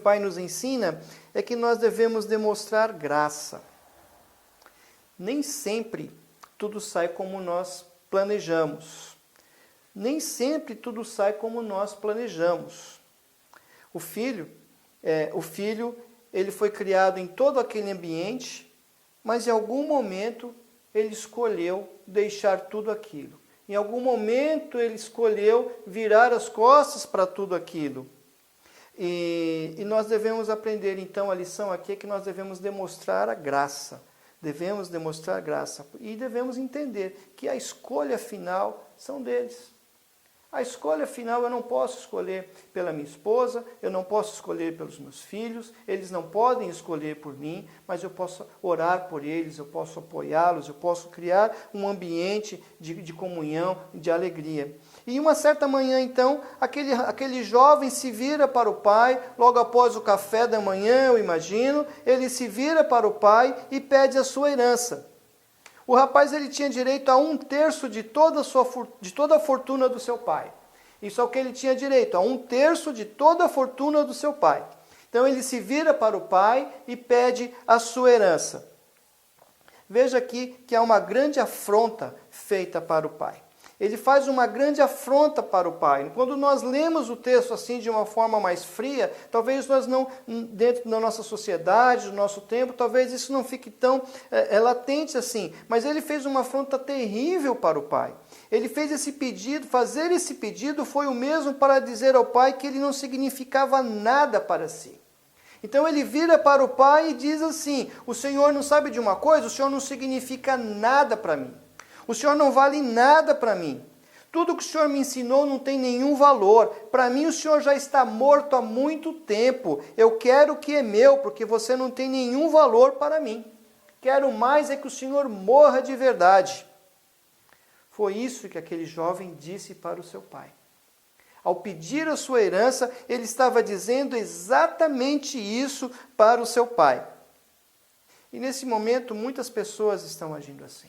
A: Pai nos ensina, é que nós devemos demonstrar graça. Nem sempre tudo sai como nós planejamos. Nem sempre tudo sai como nós planejamos. O filho, ele foi criado em todo aquele ambiente, mas em algum momento ele escolheu deixar tudo aquilo. Em algum momento ele escolheu virar as costas para tudo aquilo. E nós devemos aprender, então, a lição aqui é que nós devemos demonstrar a graça. Devemos demonstrar graça e devemos entender que a escolha final são deles. A escolha final eu não posso escolher pela minha esposa, eu não posso escolher pelos meus filhos, eles não podem escolher por mim, mas eu posso orar por eles, eu posso apoiá-los, eu posso criar um ambiente de comunhão, de alegria. E uma certa manhã, então, aquele jovem se vira para o pai, logo após o café da manhã, eu imagino, ele se vira para o pai e pede a sua herança. O rapaz ele tinha direito a 1/3 de toda a fortuna do seu pai. Isso é o que ele tinha direito, a 1/3 de toda a fortuna do seu pai. Então ele se vira para o pai e pede a sua herança. Veja aqui que há uma grande afronta feita para o pai. Ele faz uma grande afronta para o pai. Quando nós lemos o texto assim de uma forma mais fria, talvez nós não, dentro da nossa sociedade, do nosso tempo, talvez isso não fique tão latente assim. Mas ele fez uma afronta terrível para o pai. Ele fez esse pedido, fazer esse pedido foi o mesmo para dizer ao pai que ele não significava nada para si. Então ele vira para o pai e diz assim: o Senhor não sabe de uma coisa? O Senhor não significa nada para mim. O Senhor não vale nada para mim. Tudo que o Senhor me ensinou não tem nenhum valor. Para mim o Senhor já está morto há muito tempo. Eu quero o que é meu, porque você não tem nenhum valor para mim. Quero mais é que o Senhor morra de verdade. Foi isso que aquele jovem disse para o seu pai. Ao pedir a sua herança, ele estava dizendo exatamente isso para o seu pai. E nesse momento muitas pessoas estão agindo assim.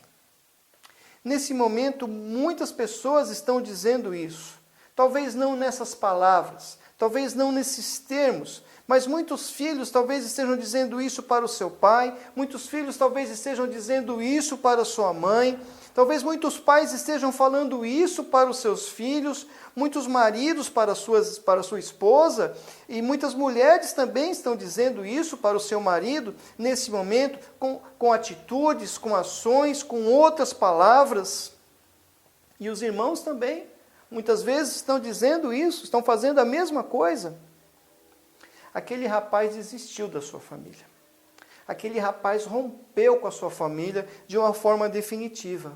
A: Nesse momento, muitas pessoas estão dizendo isso. Talvez não nessas palavras, talvez não nesses termos, mas muitos filhos talvez estejam dizendo isso para o seu pai, muitos filhos talvez estejam dizendo isso para a sua mãe, talvez muitos pais estejam falando isso para os seus filhos, muitos maridos para a sua esposa, e muitas mulheres também estão dizendo isso para o seu marido, nesse momento, com atitudes, com ações, com outras palavras. E os irmãos também, muitas vezes estão dizendo isso, estão fazendo a mesma coisa. Aquele rapaz desistiu da sua família. Aquele rapaz rompeu com a sua família de uma forma definitiva.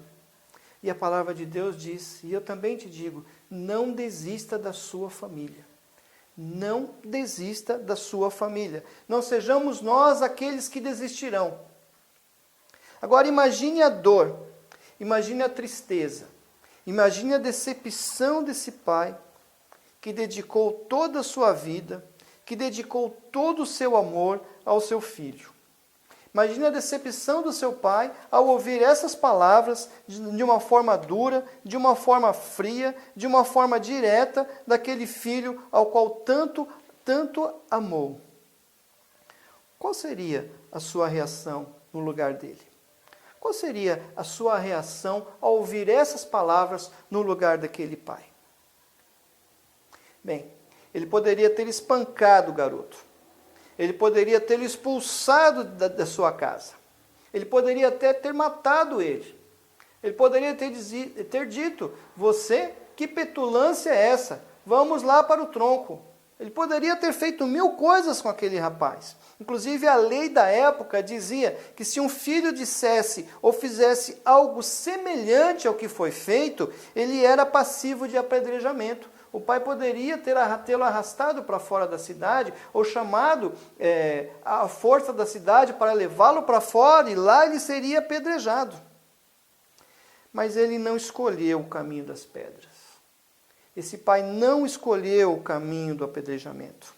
A: E a palavra de Deus diz, e eu também te digo, não desista da sua família. Não desista da sua família. Não sejamos nós aqueles que desistirão. Agora imagine a dor, imagine a tristeza, imagine a decepção desse pai que dedicou toda a sua vida, que dedicou todo o seu amor ao seu filho. Imagine a decepção do seu pai ao ouvir essas palavras de uma forma dura, de uma forma fria, de uma forma direta daquele filho ao qual tanto amou. Qual seria a sua reação no lugar dele? Qual seria a sua reação ao ouvir essas palavras no lugar daquele pai? Bem, ele poderia ter espancado o garoto. Ele poderia tê-lo expulsado da sua casa. Ele poderia até ter matado ele. Ele poderia ter dito, você, que petulância é essa? Vamos lá para o tronco. Ele poderia ter feito 1000 coisas com aquele rapaz. Inclusive a lei da época dizia que se um filho dissesse ou fizesse algo semelhante ao que foi feito, ele era passivo de apedrejamento. O pai poderia tê-lo arrastado para fora da cidade ou chamado a força da cidade para levá-lo para fora e lá ele seria apedrejado. Mas ele não escolheu o caminho das pedras. Esse pai não escolheu o caminho do apedrejamento.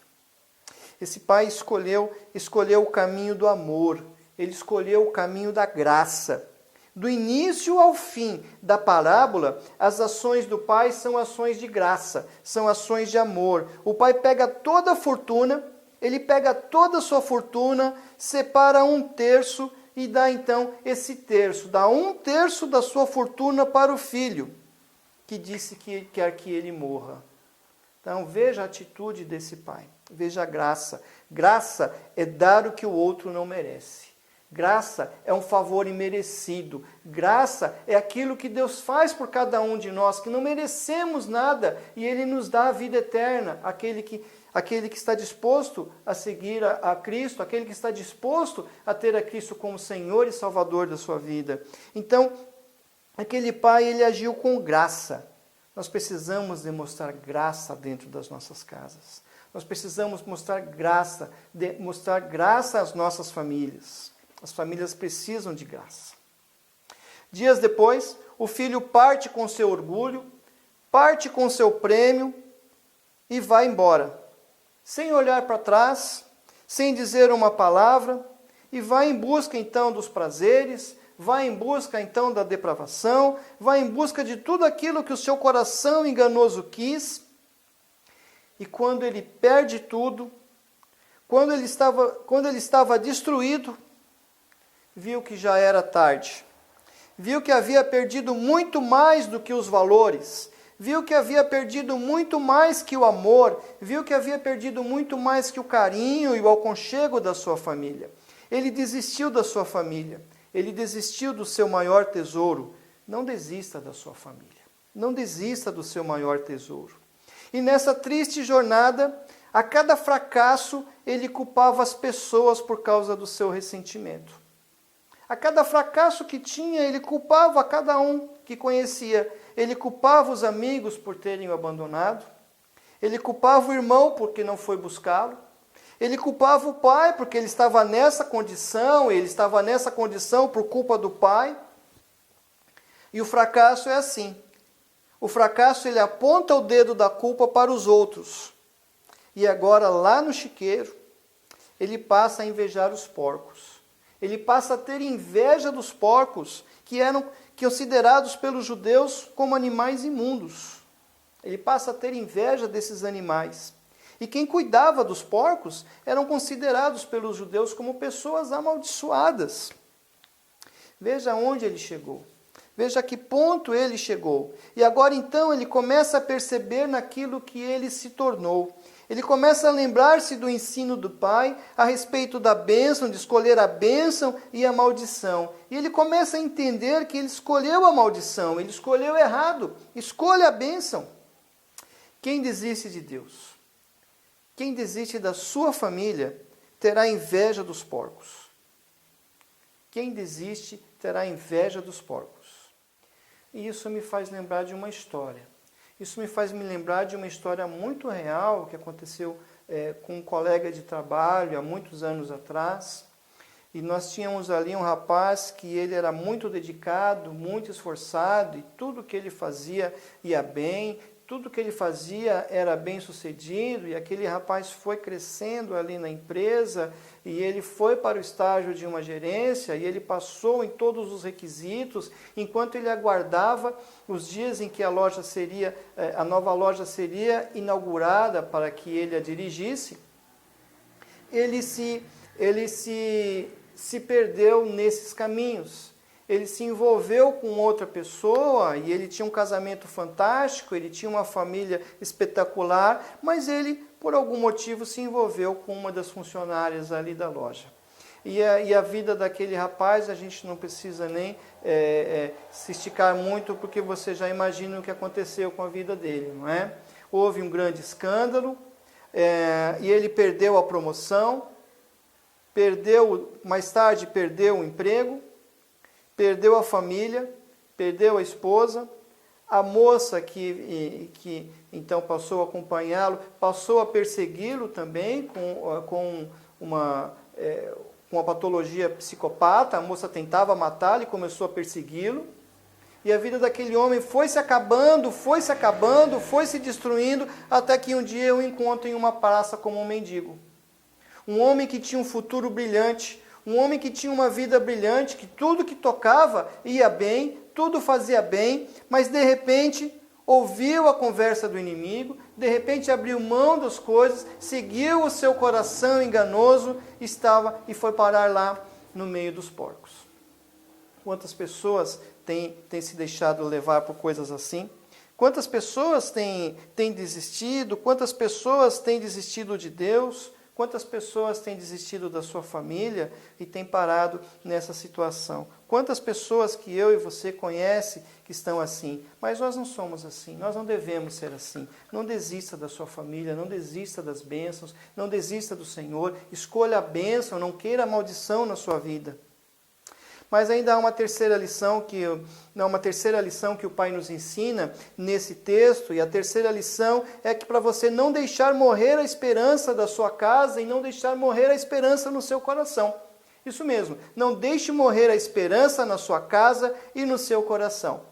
A: Esse pai escolheu o caminho do amor. Ele escolheu o caminho da graça. Do início ao fim da parábola, as ações do pai são ações de graça, são ações de amor. O pai pega toda a fortuna, ele pega toda a sua fortuna, separa 1/3 e dá então esse terço, dá 1/3 da sua fortuna para o filho, que disse que quer que ele morra. Então veja a atitude desse pai, veja a graça. Graça é dar o que o outro não merece. Graça é um favor imerecido. Graça é aquilo que Deus faz por cada um de nós, que não merecemos nada, e Ele nos dá a vida eterna, aquele aquele que está disposto a seguir a Cristo, aquele que está disposto a ter a Cristo como Senhor e Salvador da sua vida. Então, aquele pai, ele agiu com graça. Nós precisamos demonstrar graça dentro das nossas casas. Nós precisamos mostrar graça às nossas famílias. As famílias precisam de graça. Dias depois, o filho parte com seu orgulho, parte com seu prêmio e vai embora, sem olhar para trás, sem dizer uma palavra, e vai em busca então dos prazeres, vai em busca então da depravação, vai em busca de tudo aquilo que o seu coração enganoso quis. E quando ele perde tudo, quando ele estava destruído, viu que já era tarde. Viu que havia perdido muito mais do que os valores, viu que havia perdido muito mais que o amor, viu que havia perdido muito mais que o carinho e o aconchego da sua família. Ele desistiu da sua família, ele desistiu do seu maior tesouro. Não desista da sua família, não desista do seu maior tesouro. E nessa triste jornada, a cada fracasso, ele culpava as pessoas por causa do seu ressentimento. A cada fracasso que tinha, ele culpava a cada um que conhecia. Ele culpava os amigos por terem o abandonado. Ele culpava o irmão porque não foi buscá-lo. Ele culpava o pai porque ele estava nessa condição, por culpa do pai. E o fracasso é assim. O fracasso, ele aponta o dedo da culpa para os outros. E agora, lá no chiqueiro, ele passa a invejar os porcos. Ele passa a ter inveja dos porcos, que eram considerados pelos judeus como animais imundos. Ele passa a ter inveja desses animais. E quem cuidava dos porcos eram considerados pelos judeus como pessoas amaldiçoadas. Veja onde ele chegou. Veja a que ponto ele chegou. E agora então ele começa a perceber naquilo que ele se tornou. Ele começa a lembrar-se do ensino do pai a respeito da bênção, de escolher a bênção e a maldição. E ele começa a entender que ele escolheu a maldição, ele escolheu errado. Escolha a bênção. Quem desiste de Deus, quem desiste da sua família, terá inveja dos porcos. Quem desiste terá inveja dos porcos. E isso me faz lembrar de uma história. Isso me faz me lembrar de uma história muito real que aconteceu com um colega de trabalho há muitos anos atrás. E nós tínhamos ali um rapaz que ele era muito dedicado, muito esforçado, e tudo que ele fazia ia bem, tudo que ele fazia era bem sucedido, e aquele rapaz foi crescendo ali na empresa, e ele foi para o estágio de uma gerência, e ele passou em todos os requisitos, enquanto ele aguardava os dias em que a nova loja seria inaugurada para que ele a dirigisse. Ele se perdeu nesses caminhos. Ele se envolveu com outra pessoa e ele tinha um casamento fantástico, ele tinha uma família espetacular, mas ele, por algum motivo, se envolveu com uma das funcionárias ali da loja. E a vida daquele rapaz, a gente não precisa nem se esticar muito, porque você já imagina o que aconteceu com a vida dele, não é? Houve um grande escândalo, e ele perdeu a promoção, mais tarde perdeu o emprego, perdeu a família, perdeu a esposa, a moça que então passou a acompanhá-lo, passou a persegui-lo também com uma patologia psicopata. A moça tentava matá-lo e começou a persegui-lo. E a vida daquele homem foi se acabando, foi se destruindo, até que um dia eu encontro em uma praça como um mendigo. Um homem que tinha um futuro brilhante, um homem que tinha uma vida brilhante, que tudo que tocava ia bem, tudo fazia bem, mas de repente ouviu a conversa do inimigo, de repente abriu mão das coisas, seguiu o seu coração enganoso, e foi parar lá no meio dos porcos. Quantas pessoas têm se deixado levar por coisas assim? Quantas pessoas têm desistido? Quantas pessoas têm desistido de Deus? Quantas pessoas têm desistido da sua família e têm parado nessa situação? Quantas pessoas que eu e você conhece que estão assim? Mas nós não somos assim, nós não devemos ser assim. Não desista da sua família, não desista das bênçãos, não desista do Senhor. Escolha a bênção, não queira a maldição na sua vida. Mas ainda há uma terceira lição que o Pai nos ensina nesse texto, e a terceira lição é que para você não deixar morrer a esperança da sua casa e não deixar morrer a esperança no seu coração. Isso mesmo, não deixe morrer a esperança na sua casa e no seu coração.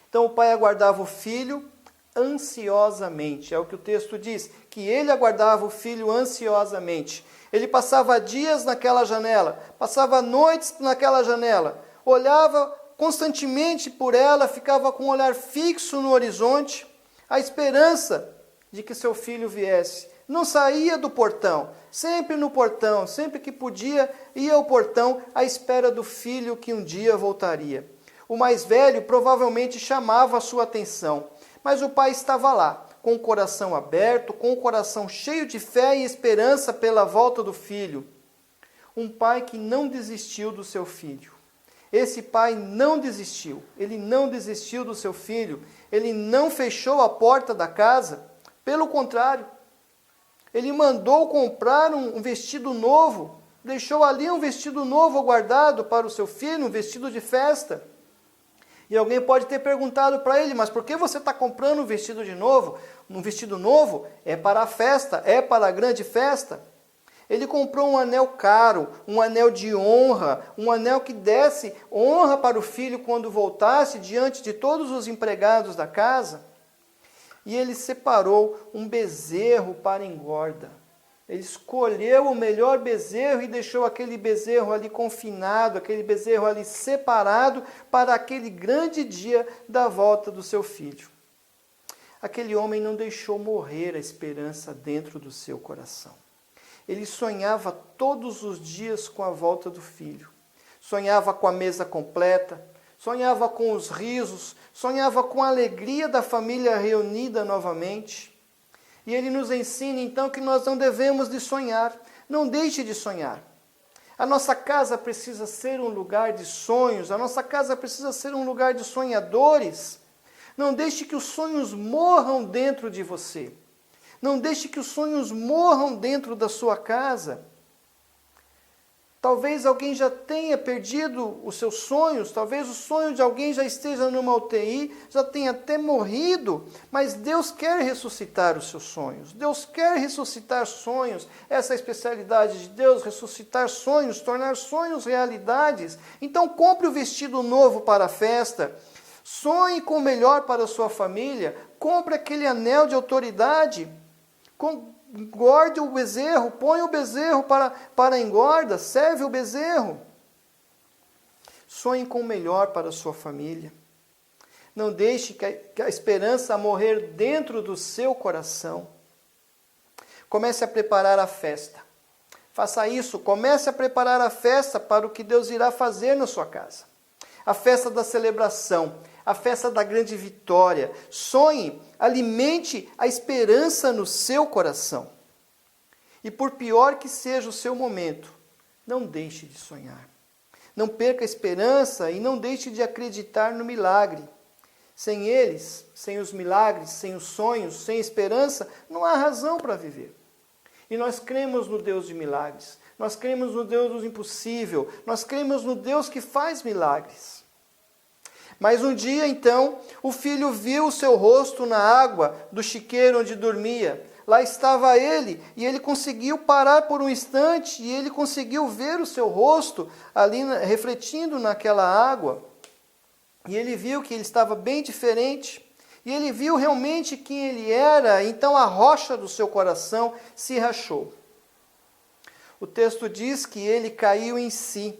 A: Então o pai aguardava o filho ansiosamente, é o que o texto diz, que ele aguardava o filho ansiosamente. Ele passava dias naquela janela, passava noites naquela janela, olhava constantemente por ela, ficava com um olhar fixo no horizonte, a esperança de que seu filho viesse. Não saía do portão, sempre que podia, ia ao portão à espera do filho que um dia voltaria. O mais velho provavelmente chamava a sua atenção, mas o pai estava lá, com o coração aberto, com o coração cheio de fé e esperança pela volta do filho. Um pai que não desistiu do seu filho. Esse pai não desistiu, ele não desistiu do seu filho, ele não fechou a porta da casa, pelo contrário, ele mandou comprar um vestido novo, deixou ali um vestido novo guardado para o seu filho, um vestido de festa. E alguém pode ter perguntado para ele, mas por que você está comprando um vestido novo? Um vestido novo é para a festa, é para a grande festa. Ele comprou um anel caro, um anel de honra, um anel que desse honra para o filho quando voltasse diante de todos os empregados da casa. E ele separou um bezerro para engorda. Ele escolheu o melhor bezerro e deixou aquele bezerro ali confinado, aquele bezerro ali separado para aquele grande dia da volta do seu filho. Aquele homem não deixou morrer a esperança dentro do seu coração. Ele sonhava todos os dias com a volta do filho. Sonhava com a mesa completa, sonhava com os risos, sonhava com a alegria da família reunida novamente. E ele nos ensina então que nós não devemos de sonhar, não deixe de sonhar. A nossa casa precisa ser um lugar de sonhos, a nossa casa precisa ser um lugar de sonhadores. Não deixe que os sonhos morram dentro de você. Não deixe que os sonhos morram dentro da sua casa. Talvez alguém já tenha perdido os seus sonhos, talvez o sonho de alguém já esteja numa UTI, já tenha até morrido, mas Deus quer ressuscitar os seus sonhos. Deus quer ressuscitar sonhos, essa é a especialidade de Deus, ressuscitar sonhos, tornar sonhos realidades. Então compre o vestido novo para a festa, sonhe com o melhor para a sua família, compre aquele anel de autoridade, engorde o bezerro, põe o bezerro para a engorda, serve o bezerro. Sonhe com o melhor para a sua família. Não deixe que a esperança morrer dentro do seu coração. Comece a preparar a festa. Faça isso, comece a preparar a festa para o que Deus irá fazer na sua casa. A festa da celebração, a festa da grande vitória. Sonhe, alimente a esperança no seu coração. E por pior que seja o seu momento, não deixe de sonhar. Não perca a esperança e não deixe de acreditar no milagre. Sem eles, sem os milagres, sem os sonhos, sem esperança, não há razão para viver. E nós cremos no Deus de milagres. Nós cremos no Deus do impossível. Nós cremos no Deus que faz milagres. Mas um dia, então, o filho viu o seu rosto na água do chiqueiro onde dormia. Lá estava ele, e ele conseguiu parar por um instante, e ele conseguiu ver o seu rosto ali refletindo naquela água. E ele viu que ele estava bem diferente, e ele viu realmente quem ele era, então a rocha do seu coração se rachou. O texto diz que ele caiu em si.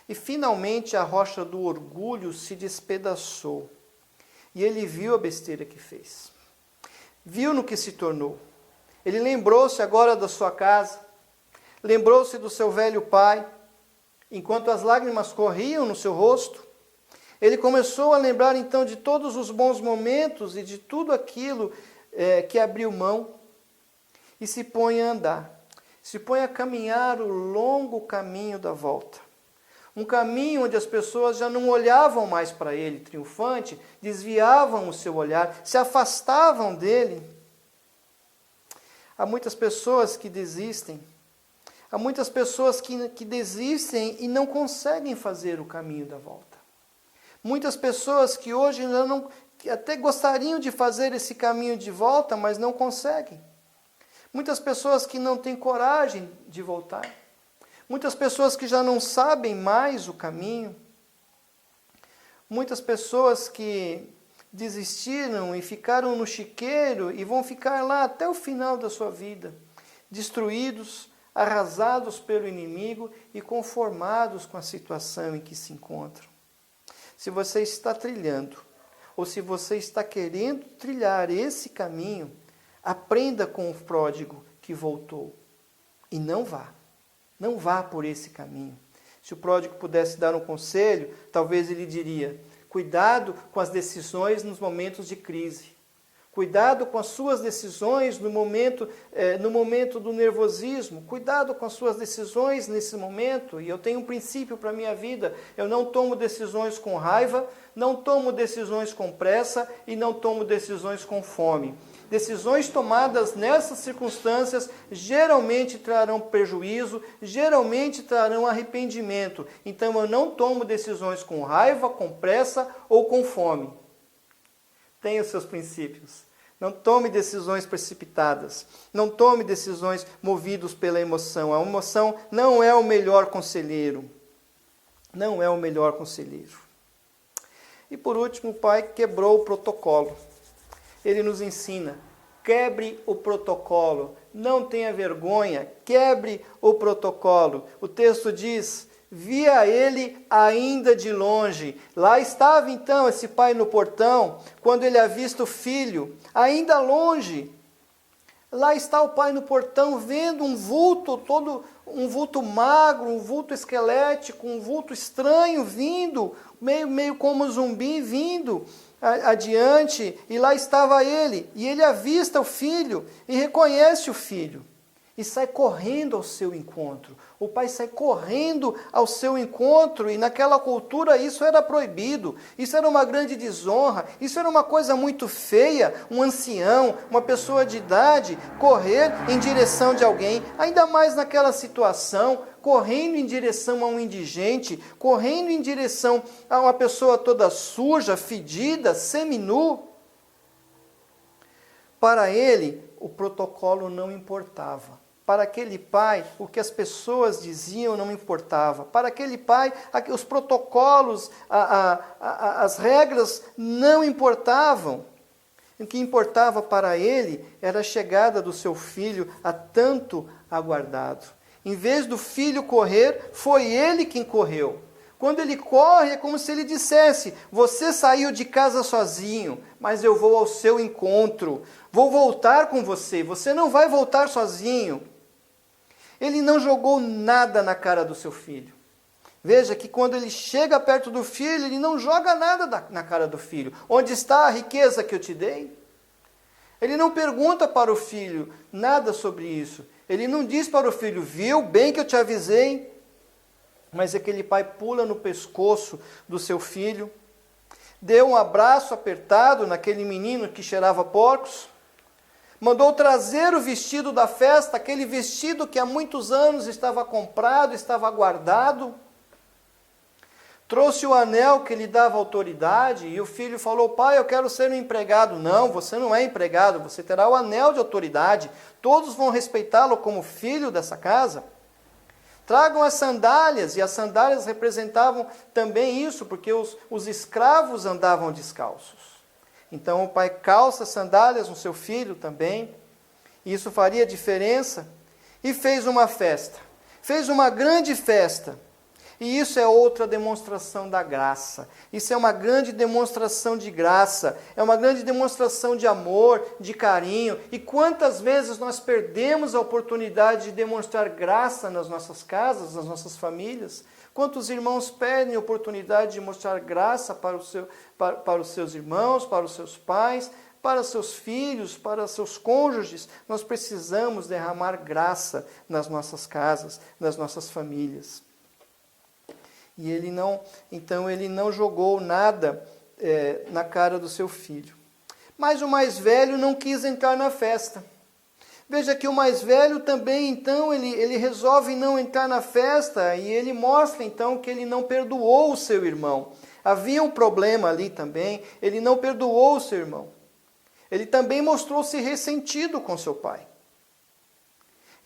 A: E finalmente a rocha do orgulho se despedaçou. E ele viu a besteira que fez. Viu no que se tornou. Ele lembrou-se agora da sua casa. Lembrou-se do seu velho pai. Enquanto as lágrimas corriam no seu rosto, ele começou a lembrar então de todos os bons momentos e de tudo aquilo que abriu mão. e se põe a andar. Se põe a caminhar o longo caminho da volta. Um caminho onde as pessoas já não olhavam mais para ele triunfante, desviavam o seu olhar, se afastavam dele. Há muitas pessoas que desistem. Há muitas pessoas que desistem e não conseguem fazer o caminho da volta. Muitas pessoas que hoje que até gostariam de fazer esse caminho de volta, mas não conseguem. Muitas pessoas que não têm coragem de voltar. Muitas pessoas que já não sabem mais o caminho. Muitas pessoas que desistiram e ficaram no chiqueiro e vão ficar lá até o final da sua vida, destruídos, arrasados pelo inimigo e conformados com a situação em que se encontram. Se você está trilhando, ou se você está querendo trilhar esse caminho, aprenda com o pródigo que voltou e não vá. Não vá por esse caminho. Se o pródigo pudesse dar um conselho, talvez ele diria: cuidado com as decisões nos momentos de crise. Cuidado com as suas decisões no momento do nervosismo. Cuidado com as suas decisões nesse momento. E eu tenho um princípio para a minha vida. Eu não tomo decisões com raiva, não tomo decisões com pressa e não tomo decisões com fome. Decisões tomadas nessas circunstâncias geralmente trarão prejuízo, geralmente trarão arrependimento. Então eu não tomo decisões com raiva, com pressa ou com fome. Tenha os seus princípios. Não tome decisões precipitadas. Não tome decisões movidos pela emoção. A emoção não é o melhor conselheiro. Não é o melhor conselheiro. E por último, o pai quebrou o protocolo. Ele nos ensina: quebre o protocolo, não tenha vergonha, quebre o protocolo. O texto diz: via ele ainda de longe. Lá estava então esse pai no portão, quando ele avista o filho, ainda longe. Lá está o pai no portão, vendo um vulto, um vulto magro, um vulto esquelético, um vulto estranho vindo, meio como zumbi vindo adiante, e lá estava ele, e ele avista o filho, e reconhece o filho, e sai correndo ao seu encontro. O pai sai correndo ao seu encontro, e naquela cultura isso era proibido, isso era uma grande desonra, isso era uma coisa muito feia, um ancião, uma pessoa de idade, correr em direção de alguém, ainda mais naquela situação, correndo em direção a um indigente, correndo em direção a uma pessoa toda suja, fedida, seminu. Para ele, o protocolo não importava. Para aquele pai, o que as pessoas diziam não importava. Para aquele pai, os protocolos, as regras não importavam. O que importava para ele era a chegada do seu filho, a tanto aguardado. Em vez do filho correr, foi ele quem correu. Quando ele corre, é como se ele dissesse: você saiu de casa sozinho, mas eu vou ao seu encontro. Vou voltar com você, você não vai voltar sozinho. Ele não jogou nada na cara do seu filho. Veja que quando ele chega perto do filho, ele não joga nada na cara do filho. Onde está a riqueza que eu te dei? Ele não pergunta para o filho nada sobre isso. Ele não diz para o filho: viu bem que eu te avisei? Mas aquele pai pula no pescoço do seu filho, deu um abraço apertado naquele menino que cheirava porcos, mandou trazer o vestido da festa, aquele vestido que há muitos anos estava comprado, estava guardado. Trouxe o anel que lhe dava autoridade, e o filho falou: pai, eu quero ser um empregado. Não, você não é empregado, você terá o anel de autoridade. Todos vão respeitá-lo como filho dessa casa. Tragam as sandálias, e as sandálias representavam também isso, porque os escravos andavam descalços. Então o pai calça sandálias no seu filho também, e isso faria diferença, e fez uma festa, fez uma grande festa. E isso é outra demonstração da graça. Isso é uma grande demonstração de graça. É uma grande demonstração de amor, de carinho. E quantas vezes nós perdemos a oportunidade de demonstrar graça nas nossas casas, nas nossas famílias? Quantos irmãos perdem a oportunidade de mostrar graça para os seus irmãos, para os seus pais, para seus filhos, para seus cônjuges, nós precisamos derramar graça nas nossas casas, nas nossas famílias. E ele não jogou nada na cara do seu filho. Mas o mais velho não quis entrar na festa. Veja que o mais velho também, então, ele resolve não entrar na festa e ele mostra, então, que ele não perdoou o seu irmão. Havia um problema ali também, ele não perdoou o seu irmão. Ele também mostrou-se ressentido com seu pai.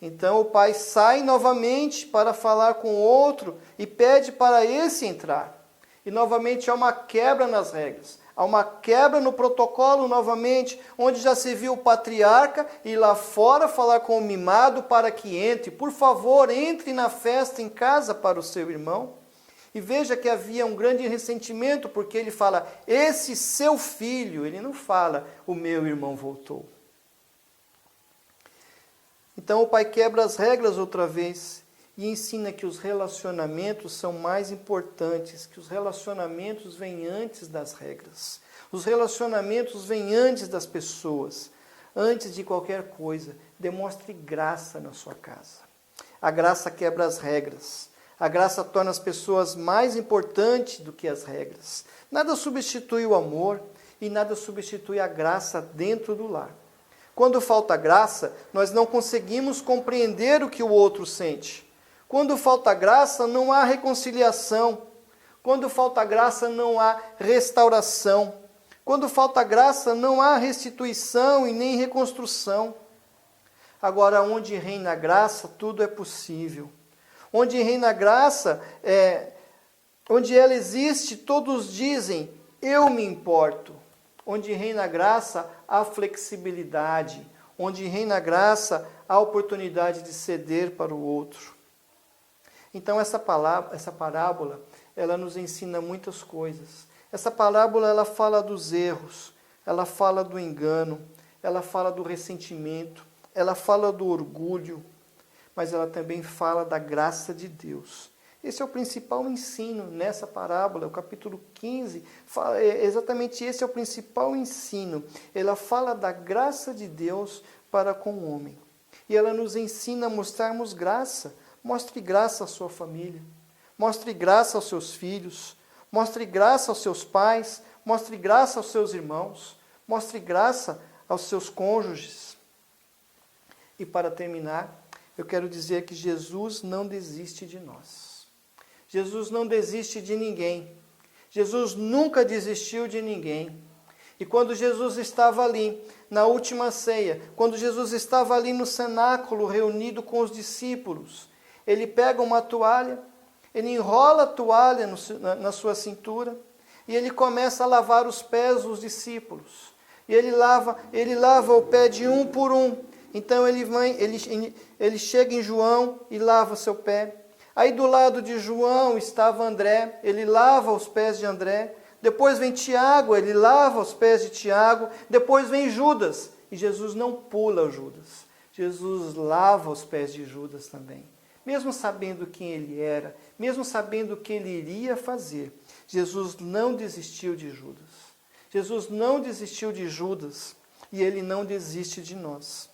A: Então o pai sai novamente para falar com o outro e pede para esse entrar. E novamente há uma quebra nas regras. Há uma quebra no protocolo novamente, onde já se viu o patriarca ir lá fora falar com o mimado para que entre. Por favor, entre na festa em casa para o seu irmão. E veja que havia um grande ressentimento, porque ele fala, esse seu filho, ele não fala, o meu irmão voltou. Então o pai quebra as regras outra vez e ensina que os relacionamentos são mais importantes, que os relacionamentos vêm antes das regras. Os relacionamentos vêm antes das pessoas. Antes de qualquer coisa, demonstre graça na sua casa. A graça quebra as regras. A graça torna as pessoas mais importantes do que as regras. Nada substitui o amor e nada substitui a graça dentro do lar. Quando falta graça, nós não conseguimos compreender o que o outro sente. Quando falta graça, não há reconciliação. Quando falta graça, não há restauração. Quando falta graça, não há restituição e nem reconstrução. Agora, onde reina a graça, tudo é possível. Onde reina a graça, onde ela existe, todos dizem, eu me importo. Onde reina a graça, há flexibilidade. Onde reina a graça, há oportunidade de ceder para o outro. Então essa parábola, ela nos ensina muitas coisas. Essa parábola, ela fala dos erros, ela fala do engano, ela fala do ressentimento, ela fala do orgulho, mas ela também fala da graça de Deus. Esse é o principal ensino nessa parábola, o capítulo 15, exatamente esse é o principal ensino. Ela fala da graça de Deus para com o homem. E ela nos ensina a mostrarmos graça. Mostre graça à sua família, mostre graça aos seus filhos, mostre graça aos seus pais, mostre graça aos seus irmãos, mostre graça aos seus cônjuges. E para terminar, eu quero dizer que Jesus não desiste de nós. Jesus não desiste de ninguém. Jesus nunca desistiu de ninguém. E quando Jesus estava ali, na última ceia, quando Jesus estava ali no cenáculo, reunido com os discípulos, ele pega uma toalha, ele enrola a toalha na sua cintura, e ele começa a lavar os pés dos discípulos. E ele lava o pé de um por um. Então ele chega em João e lava o seu pé. Aí do lado de João estava André, ele lava os pés de André. Depois vem Tiago, ele lava os pés de Tiago. Depois vem Judas, e Jesus não pula Judas. Jesus lava os pés de Judas também. Mesmo sabendo quem ele era, mesmo sabendo o que ele iria fazer, Jesus não desistiu de Judas. Jesus não desistiu de Judas e ele não desiste de nós.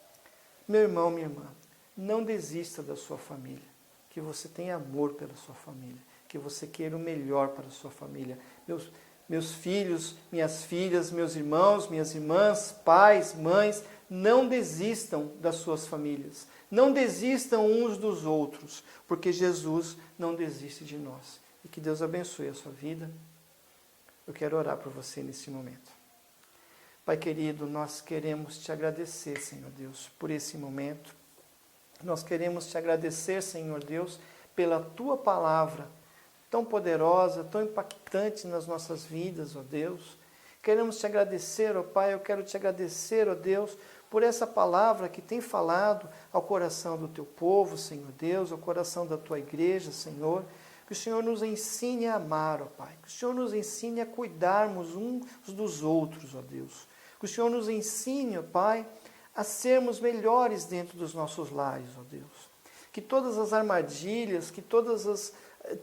A: Meu irmão, minha irmã, não desista da sua família. Que você tenha amor pela sua família, que você queira o melhor para a sua família. Meus filhos, minhas filhas, meus irmãos, minhas irmãs, pais, mães, não desistam das suas famílias. Não desistam uns dos outros, porque Jesus não desiste de nós. E que Deus abençoe a sua vida. Eu quero orar por você nesse momento. Pai querido, nós queremos te agradecer, Senhor Deus, por esse momento. Nós queremos te agradecer, Senhor Deus, pela tua palavra tão poderosa, tão impactante nas nossas vidas, ó Deus. Queremos te agradecer, ó Pai, eu quero te agradecer, ó Deus, por essa palavra que tem falado ao coração do teu povo, Senhor Deus, ao coração da tua igreja, Senhor. Que o Senhor nos ensine a amar, ó Pai. Que o Senhor nos ensine a cuidarmos uns dos outros, ó Deus. Que o Senhor nos ensine, ó Pai, a sermos melhores dentro dos nossos lares, ó Deus. Que todas as armadilhas, que todas as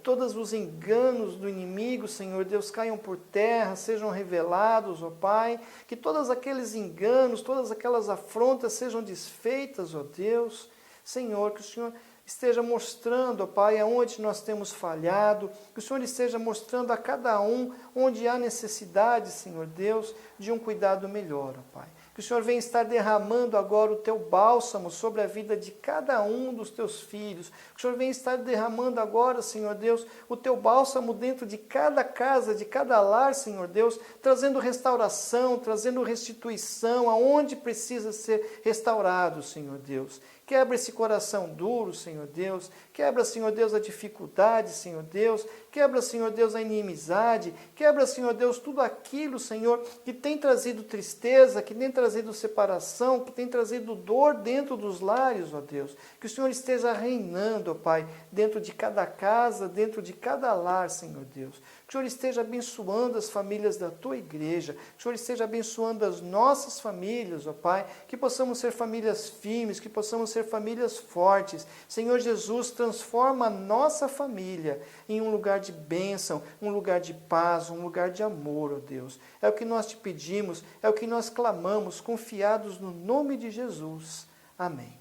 A: todos os enganos do inimigo, Senhor Deus, caiam por terra, sejam revelados, ó Pai, que todos aqueles enganos, todas aquelas afrontas sejam desfeitas, ó Deus. Senhor, que o Senhor esteja mostrando, ó Pai, aonde nós temos falhado, que o Senhor esteja mostrando a cada um onde há necessidade, Senhor Deus, de um cuidado melhor, ó Pai. Que o Senhor venha estar derramando agora o Teu bálsamo sobre a vida de cada um dos Teus filhos. Que o Senhor venha estar derramando agora, Senhor Deus, o Teu bálsamo dentro de cada casa, de cada lar, Senhor Deus, trazendo restauração, trazendo restituição, aonde precisa ser restaurado, Senhor Deus. Quebra esse coração duro, Senhor Deus. Quebra, Senhor Deus, a dificuldade, Senhor Deus. Quebra, Senhor Deus, a inimizade. Quebra, Senhor Deus, tudo aquilo, Senhor, que tem trazido tristeza, que tem trazido separação, que tem trazido dor dentro dos lares, ó Deus. Que o Senhor esteja reinando, ó Pai, dentro de cada casa, dentro de cada lar, Senhor Deus. Que o Senhor esteja abençoando as famílias da Tua igreja. Que o Senhor esteja abençoando as nossas famílias, ó Pai. Que possamos ser famílias firmes, que possamos ser famílias fortes. Senhor Jesus, transforma a nossa família em um lugar de bênção, um lugar de paz, um lugar de amor, ó Deus. É o que nós te pedimos, é o que nós clamamos, confiados no nome de Jesus. Amém.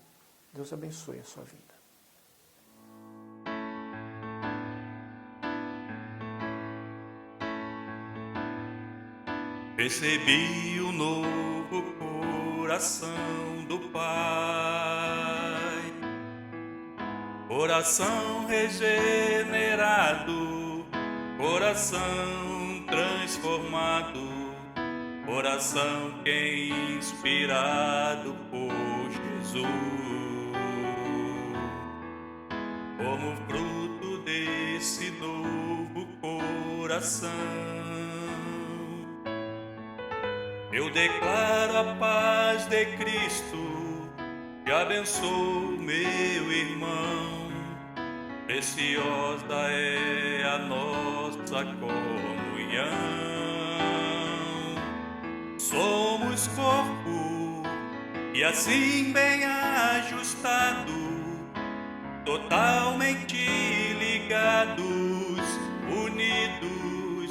A: Deus abençoe a sua vida.
B: Recebi o novo coração do Pai, coração regenerado, coração transformado, coração que é inspirado por Jesus. Como fruto desse novo coração, eu declaro a paz de Cristo, que abençoo meu irmão. Preciosa é a nossa comunhão. Somos corpo e assim bem ajustado, totalmente ligados, unidos,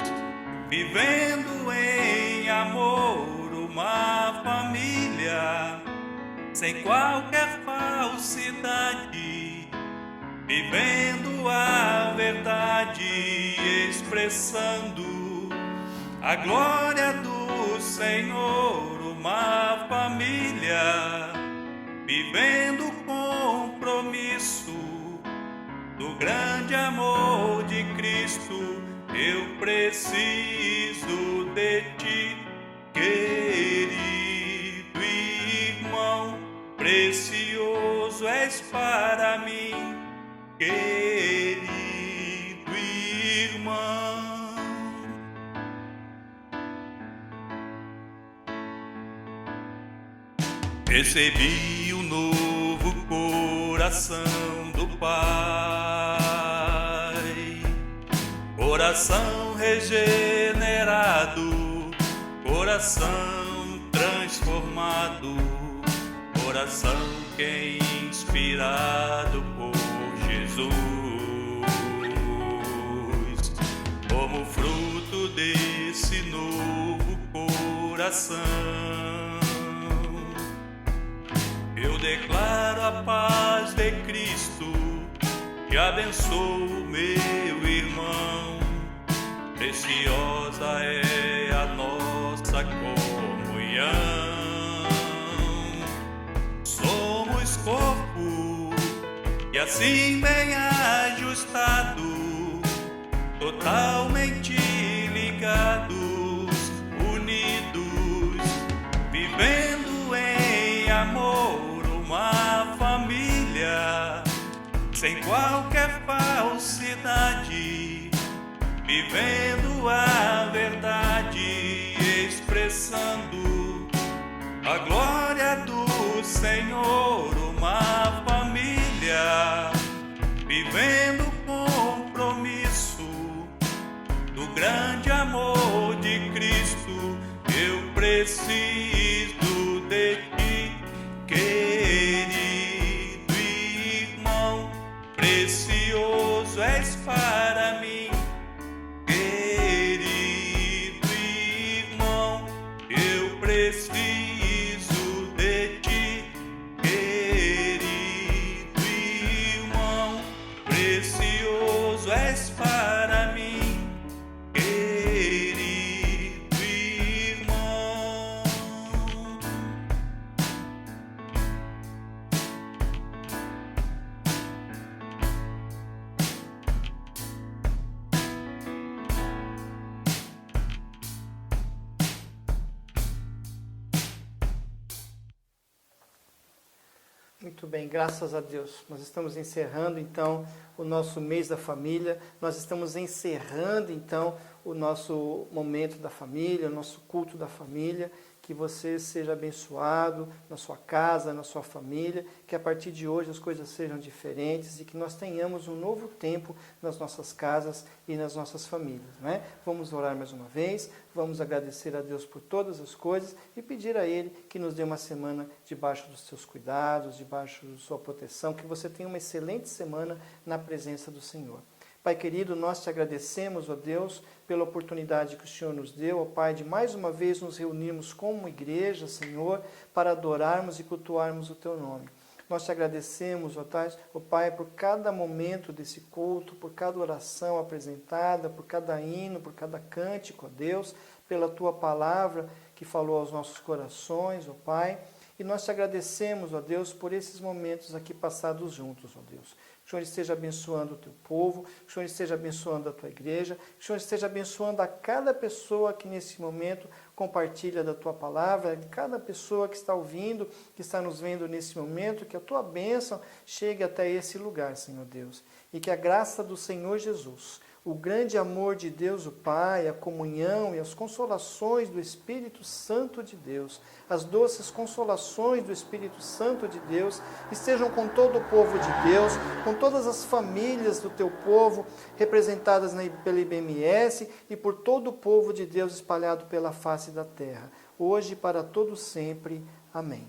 B: vivendo em amor, uma família sem qualquer falsidade, vivendo a verdade, expressando a glória do Senhor, uma família vivendo o compromisso do grande amor de Cristo. Eu preciso de ti, querido irmão, precioso és para mim, querido irmão. Recebi um novo coração do Pai, coração regenerado, coração transformado, coração que é inspirado por Jesus. Como fruto desse novo coração, eu declaro a paz de Cristo, que abençoo meu irmão. Preciosa é a nossa comunhão. Somos corpo e assim bem ajustado, totalmente ligados, unidos, vivendo em amor, uma família sem qualquer falsidade, vivendo a verdade, expressando a glória do Senhor, uma família vivendo o compromisso do grande amor de Cristo. Eu preciso de ti, querido irmão, precioso és para preciso de ti, querido irmão, precioso és para mim, querido irmão.
A: Muito bem, graças a Deus. Nós estamos encerrando então o nosso mês da família, nós estamos encerrando então o nosso momento da família, o nosso culto da família. Que você seja abençoado na sua casa, na sua família, que a partir de hoje as coisas sejam diferentes e que nós tenhamos um novo tempo nas nossas casas e nas nossas famílias, não é? Vamos orar mais uma vez, vamos agradecer a Deus por todas as coisas e pedir a Ele que nos dê uma semana debaixo dos seus cuidados, debaixo da sua proteção, que você tenha uma excelente semana na presença do Senhor. Pai querido, nós te agradecemos, ó Deus, pela oportunidade que o Senhor nos deu, ó Pai, de mais uma vez nos reunirmos como igreja, Senhor, para adorarmos e cultuarmos o Teu nome. Nós te agradecemos, ó Pai, por cada momento desse culto, por cada oração apresentada, por cada hino, por cada cântico, ó Deus, pela Tua palavra que falou aos nossos corações, ó Pai. E nós te agradecemos, ó Deus, por esses momentos aqui passados juntos, ó Deus. Que o Senhor esteja abençoando o teu povo, que o Senhor esteja abençoando a tua igreja, que o Senhor esteja abençoando a cada pessoa que nesse momento compartilha da tua palavra, cada pessoa que está ouvindo, que está nos vendo nesse momento, que a tua bênção chegue até esse lugar, Senhor Deus. E que a graça do Senhor Jesus, o grande amor de Deus o Pai, a comunhão e as consolações do Espírito Santo de Deus, as doces consolações do Espírito Santo de Deus, estejam com todo o povo de Deus, com todas as famílias do teu povo, representadas pela IBMS e por todo o povo de Deus espalhado pela face da terra, hoje e para todo sempre. Amém.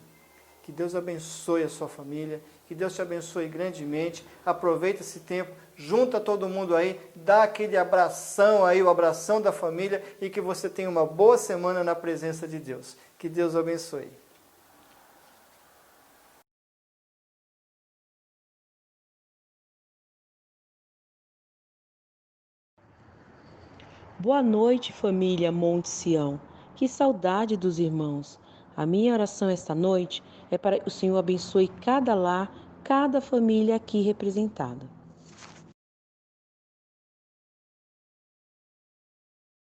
A: Que Deus abençoe a sua família, que Deus te abençoe grandemente. Aproveita esse tempo, junta todo mundo aí, dá aquele abração aí, o abração da família, e que você tenha uma boa semana na presença de Deus. Que Deus abençoe.
F: Boa noite, família Monte Sião. Que saudade dos irmãos. A minha oração esta noite é para que o Senhor abençoe cada lar, cada família aqui representada.